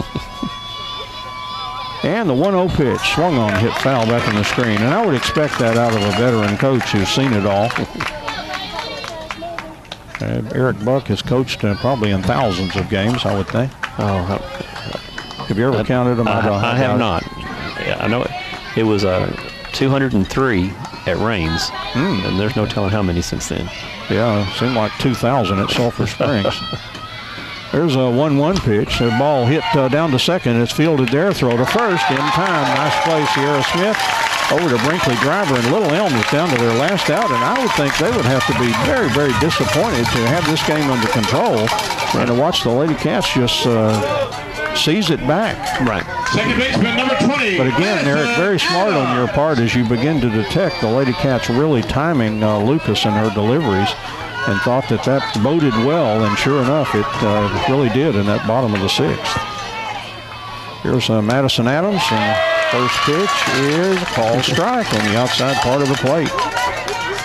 And the 1-0 pitch, swung on, hit foul back in the screen. And I would expect that out of a veteran coach who's seen it all. Eric Buck has coached probably in thousands of games, I would think. Oh, have you ever counted them? I have not. Yeah, I know it was 203 at Rains, and there's no telling how many since then. Yeah, it seemed like 2,000 at Sulphur Springs. There's a 1-1 pitch. The ball hit down to second. It's fielded there. Throw to first in time. Nice play, Sierra Smith. Over to Brinkley Driver, and Little Elm is down to their last out, and I would think they would have to be very, very disappointed to have this game under control and to watch the LadyCats just seize it back. Right. Second baseman, number 20. But again, Eric, very smart on your part as you begin to detect the LadyCats really timing Lucas and her deliveries, and thought that boded well, and sure enough, it really did in that bottom of the 6th. Here's Madison Adams, and first pitch is a called strike on the outside part of the plate.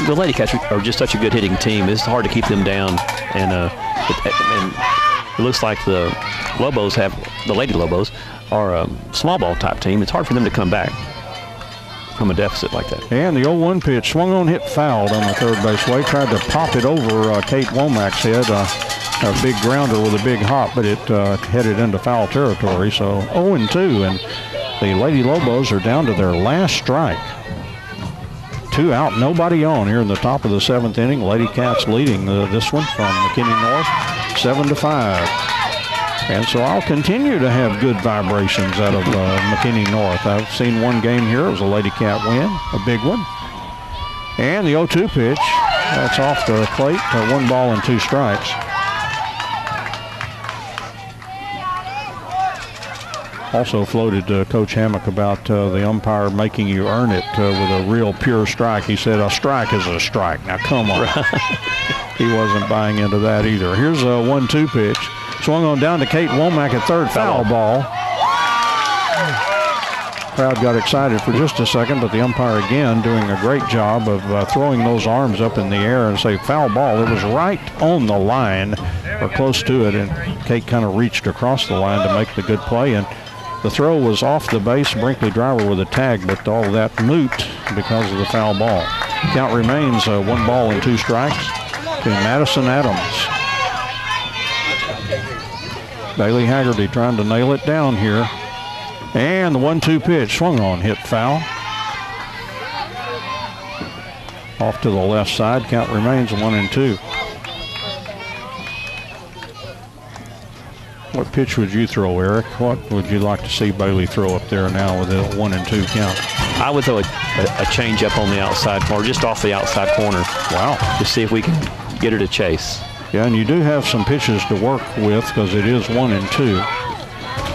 The LadyCats are just such a good hitting team. It's hard to keep them down, and it looks like the Lady Lobos are a small ball type team. It's hard for them to come back from a deficit like that. And the 0-1 pitch, swung on, hit fouled on the third base way. Tried to pop it over Kate Womack's head. A big grounder with a big hop, but it headed into foul territory. So 0-2, and the Lady Lobos are down to their last strike. 2 out, nobody on here in the top of the 7th inning. LadyCats leading this one from McKinney North, 7-5. And so I'll continue to have good vibrations out of McKinney North. I've seen one game here. It was a LadyCat win, a big one. And the 0-2 pitch, that's off the plate, 1 ball and 2 strikes. Also floated Coach Hammock about the umpire making you earn it with a real pure strike. He said a strike is a strike. Now come on. He wasn't buying into that either. Here's a 1-2 pitch. Swung on down to Kate Womack at third, foul ball. Crowd got excited for just a second, but the umpire again doing a great job of throwing those arms up in the air and say foul ball. It was right on the line or close to it, and Kate kind of reached across the line to make the good play, and the throw was off the base. Brinkley Driver with a tag, but all of that moot because of the foul ball. Count remains 1 ball and 2 strikes to Madison Adams. Bailey Haggerty trying to nail it down here. And the 1-2 pitch, swung on, hit foul. Off to the left side, count remains 1-2. What pitch would you throw, Eric? What would you like to see Bailey throw up there now with a 1-2 count? I would throw a change up on the outside or just off the outside corner. Wow. To see if we can get her to chase. Yeah, and you do have some pitches to work with because it is 1-2.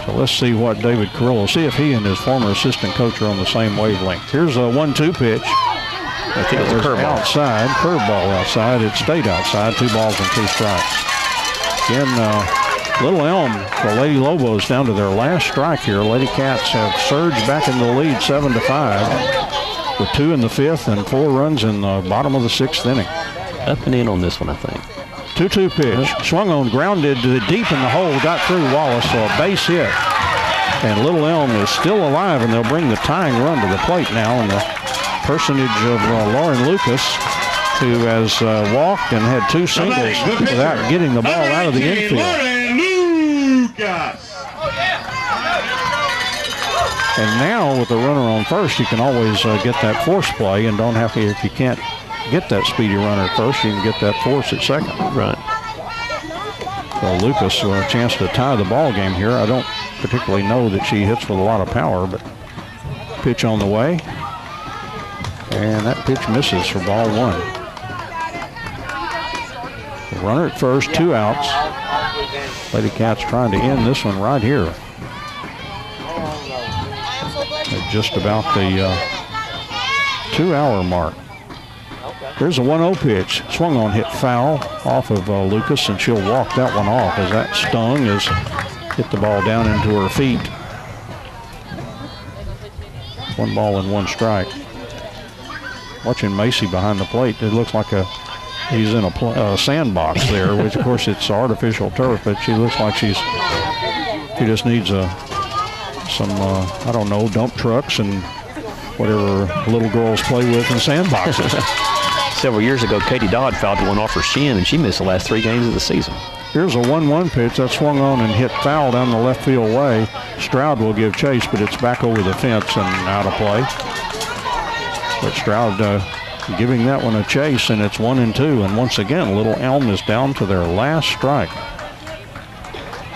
So let's see what David Carrillo, see if he and his former assistant coach are on the same wavelength. Here's a 1-2 pitch. I think it was a curveball. Outside, curveball outside. It stayed outside, 2 balls and 2 strikes. Again, Little Elm, the Lady Lobos down to their last strike here. LadyCats have surged back in the lead 7-5 with 2 in the 5th and 4 runs in the bottom of the 6th inning. Up and in on this one, I think. 2-2 pitch, swung on, grounded deep in the hole, got through Wallace, so a base hit. And Little Elm is still alive, and they'll bring the tying run to the plate now in the personage of Lauren Lucas, who has walked and had 2 singles without getting the ball out of the infield. And now with the runner on first, you can always get that force play and don't have to, if you can't get that speedy runner at first, you can get that force at second. Right. So Lucas a chance to tie the ball game here. I don't particularly know that she hits with a lot of power, but pitch on the way. And that pitch misses for ball 1. The runner at first, 2 outs. LadyCats trying to end this one right here. At just about the 2-hour mark. Here's a 1-0 pitch. Swung on, hit foul off of Lucas, and she'll walk that one off as that stung as hit the ball down into her feet. 1 ball and 1 strike. Watching Macy behind the plate, it looks like he's in a sandbox there, which of course it's artificial turf, but she looks like she just needs some I don't know, dump trucks and whatever little girls play with in sandboxes. Several years ago, Katie Dodd fouled one off her shin, and she missed the last 3 games of the season. Here's a 1-1 pitch that swung on and hit foul down the left field way. Stroud will give chase, but it's back over the fence and out of play. But Stroud giving that one a chase, and it's 1-2. And once again, Little Elm is down to their last strike.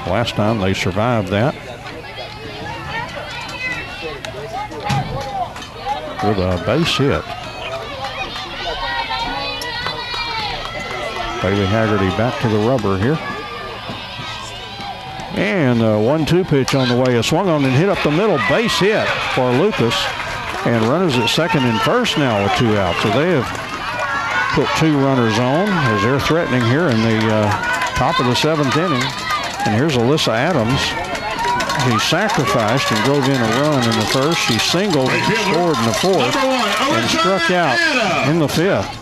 Last time they survived that with a base hit. Bailey Haggerty back to the rubber here. And a 1-2 pitch on the way. A swung on and hit up the middle. Base hit for Lucas. And runners at second and first now with 2 outs. So they have put 2 runners on as they're threatening here in the top of the 7th inning. And here's Alyssa Adams. She sacrificed and drove in a run in the first. She singled and scored in the 4th and struck out in the 5th.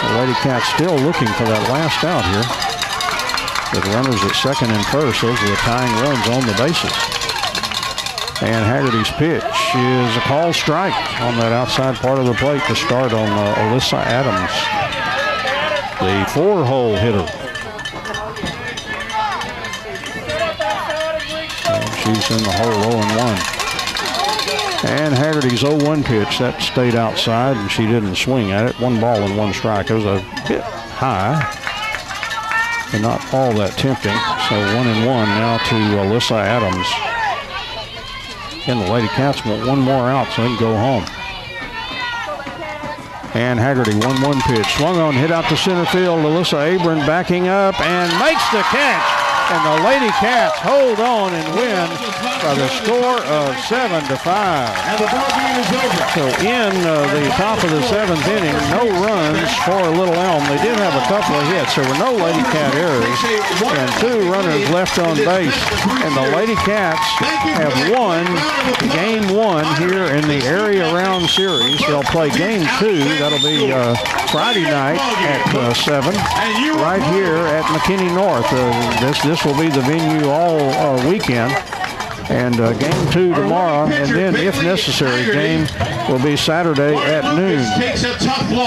The LadyCats still looking for that last out here. With runners at second and first, those are the tying runs on the bases. And Haggerty's pitch is a called strike on that outside part of the plate to start on Alyssa Adams, the 4-hole hitter. And she's in the hole 0-1. And Haggerty's 0-1 pitch, that stayed outside, and she didn't swing at it. 1 ball and 1 strike. It was a bit high, but not all that tempting. So 1-1 now to Alyssa Adams. And the LadyCats want 1 more out so they can go home. And Haggerty, 1-1 pitch. Swung on, hit out to center field. Alyssa Abram backing up and makes the catch. And the LadyCats hold on and win by the score of 7-5. And the ball game is over. So in the top of the 7th inning, no runs for Little Elm. They did have a couple of hits. There were no LadyCat errors and 2 runners left on base. And the LadyCats have won Game 1 here in the Area Round Series. They'll play Game 2. That'll be Friday night at 7 right here at McKinney North. This will be the venue all weekend. And Game 2 tomorrow, and then, if necessary, game will be Saturday at noon.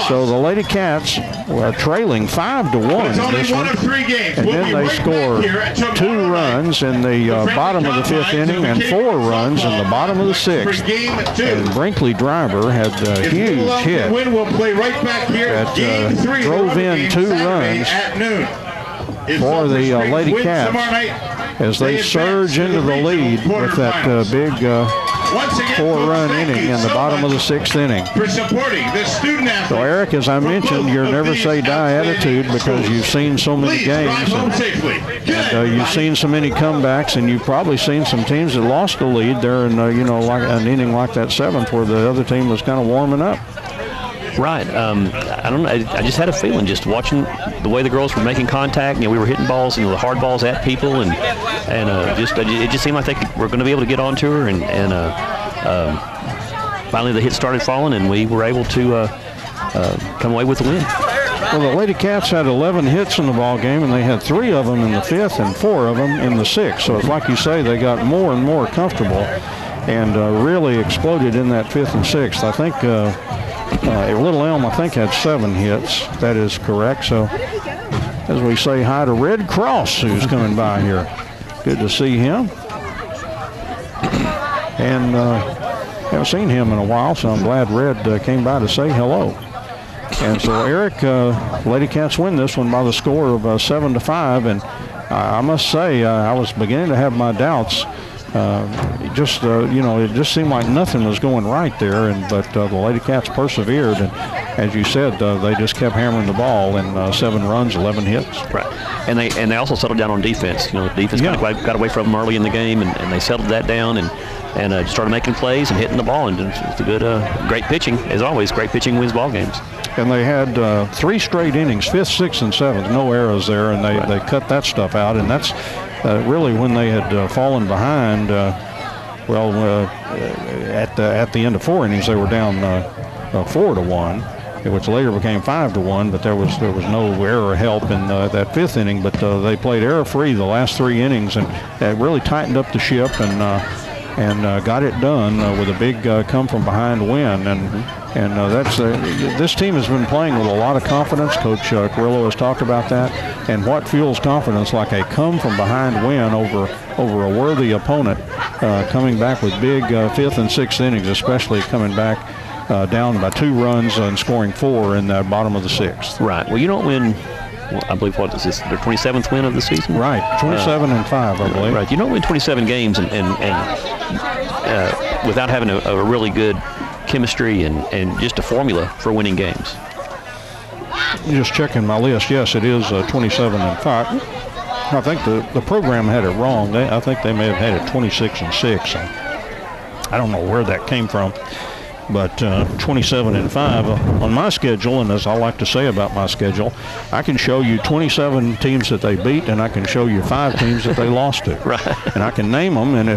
So the LadyCats were trailing 5-1 in this one. And then they score 2 runs in the bottom of the 5th inning and 4 runs in the bottom of the 6th. And Brinkley Driver had a huge hit that drove in 2 runs for the LadyCats as they surge into the lead with that big 4-run inning in the bottom of the 6th inning. So, Eric, as I mentioned, your never say die attitude, because you've seen so many games and you've seen so many comebacks, and you've probably seen some teams that lost the lead there in like an inning like that 7th where the other team was kind of warming up. Right. I don't know. I just had a feeling just watching the way the girls were making contact. We were hitting balls, the hard balls at people, and it just seemed like they were going to be able to get onto her. And finally the hits started falling, and we were able to come away with the win. Well, the LadyCats had 11 hits in the ball game, and they had 3 of them in the 5th and 4 of them in the 6th. So it's like you say, they got more and more comfortable and really exploded in that 5th and 6th. I think Little Elm, I think, had 7 hits. That is correct. So, as we say hi to Red Cross, who's coming by here. Good to see him. And haven't seen him in a while, so I'm glad Red came by to say hello. And so, Eric, LadyCats win this one by the score of 7-5. And I must say, I was beginning to have my doubts it just seemed like nothing was going right there, but the Lady Cats persevered, and as you said, they just kept hammering the ball, and 7 runs, 11 hits. Right, and they also settled down on defense. The defense kind of got away from them early in the game, and they settled that down and started making plays and hitting the ball, and it's a good, great pitching as always. Great pitching wins ball games. And they had 3 straight innings, 5th, 6th, and 7th, no errors there, and they cut that stuff out, and that's really when they had fallen behind. At the end of 4 innings, they were down 4-1, which later became 5-1. But there was no error help in that 5th inning. But they played error-free the last 3 innings, and it really tightened up the ship and got it done with a big come-from-behind win. And that's this team has been playing with a lot of confidence. Coach Carrillo has talked about that. And what fuels confidence, like a come-from-behind win over a worthy opponent, coming back with big 5th and 6th innings, especially coming back down by 2 runs and scoring 4 in the bottom of the 6th. Right. Well, you don't win. Well, I believe what is this? Their 27th win of the season. Right. 27-5, I believe. Right. You don't win 27 games and without having a really good chemistry and just a formula for winning games. Just checking my list. Yes, it is 27-5. I think the program had it wrong. I think they may have had it 26-6. I don't know where that came from, but 27-5 on my schedule. And as I like to say about my schedule, I can show you 27 teams that they beat, and I can show you 5 teams that they lost to. Right. And I can name them. And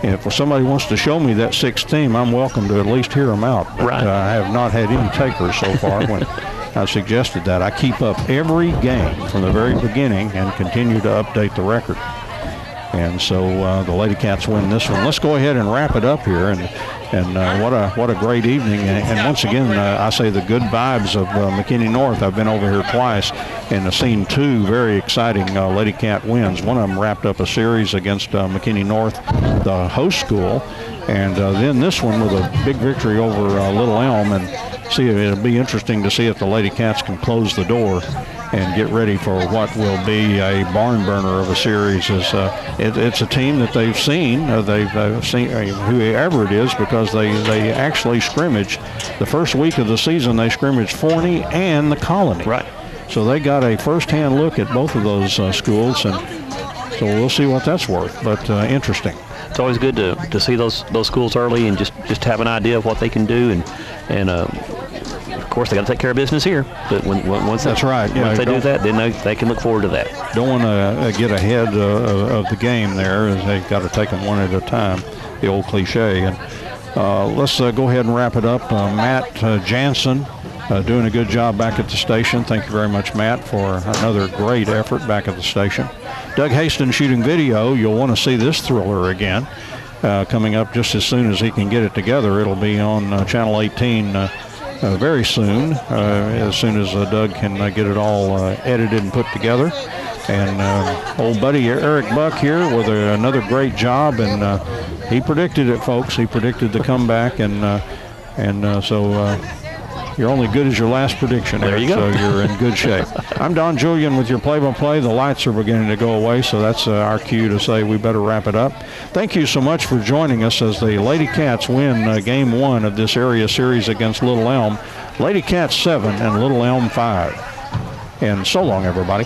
if somebody wants to show me that 6th team, I'm welcome to at least hear them out. But, right. I have not had any takers so far when I suggested that. I keep up every game from the very beginning and continue to update the record. And so the Lady Cats win this one. Let's go ahead and wrap it up here. And what a great evening. And once again, I say the good vibes of McKinney North. I've been over here twice and I've seen 2 very exciting Lady Cat wins. One of them wrapped up a series against McKinney North, the host school. And then this one with a big victory over Little Elm. And it'll be interesting to see if the Lady Cats can close the door and get ready for what will be a barn burner of a series. It's a team that they've seen. They've seen whoever it is, because they actually scrimmaged the first week of the season. They scrimmaged Forney and the Colony. Right. So they got a first-hand look at both of those schools, and so we'll see what that's worth. But interesting. It's always good to see those schools early and just have an idea of what they can do, and of course they got to take care of business here. But once that's right. Once they do that, then they can look forward to that. Don't want to get ahead of the game there, as they've got to take them one at a time. The old cliche. And let's go ahead and wrap it up. Matt Jansen doing a good job back at the station. Thank you very much, Matt, for another great effort back at the station. Doug Hastings shooting video. You'll want to see this thriller again coming up just as soon as he can get it together. It'll be on Channel 18 very soon, as soon as Doug can get it all edited and put together. And old buddy Eric Buck here with another great job, and he predicted it, folks. He predicted the comeback, and so you're only good as your last prediction, there Eric, you go. So you're in good shape. I'm Don Julian with your play-by-play. The lights are beginning to go away, so that's our cue to say we better wrap it up. Thank you so much for joining us as the Lady Cats win Game 1 of this area series against Little Elm. Lady Cats 7 and Little Elm 5. And so long, everybody.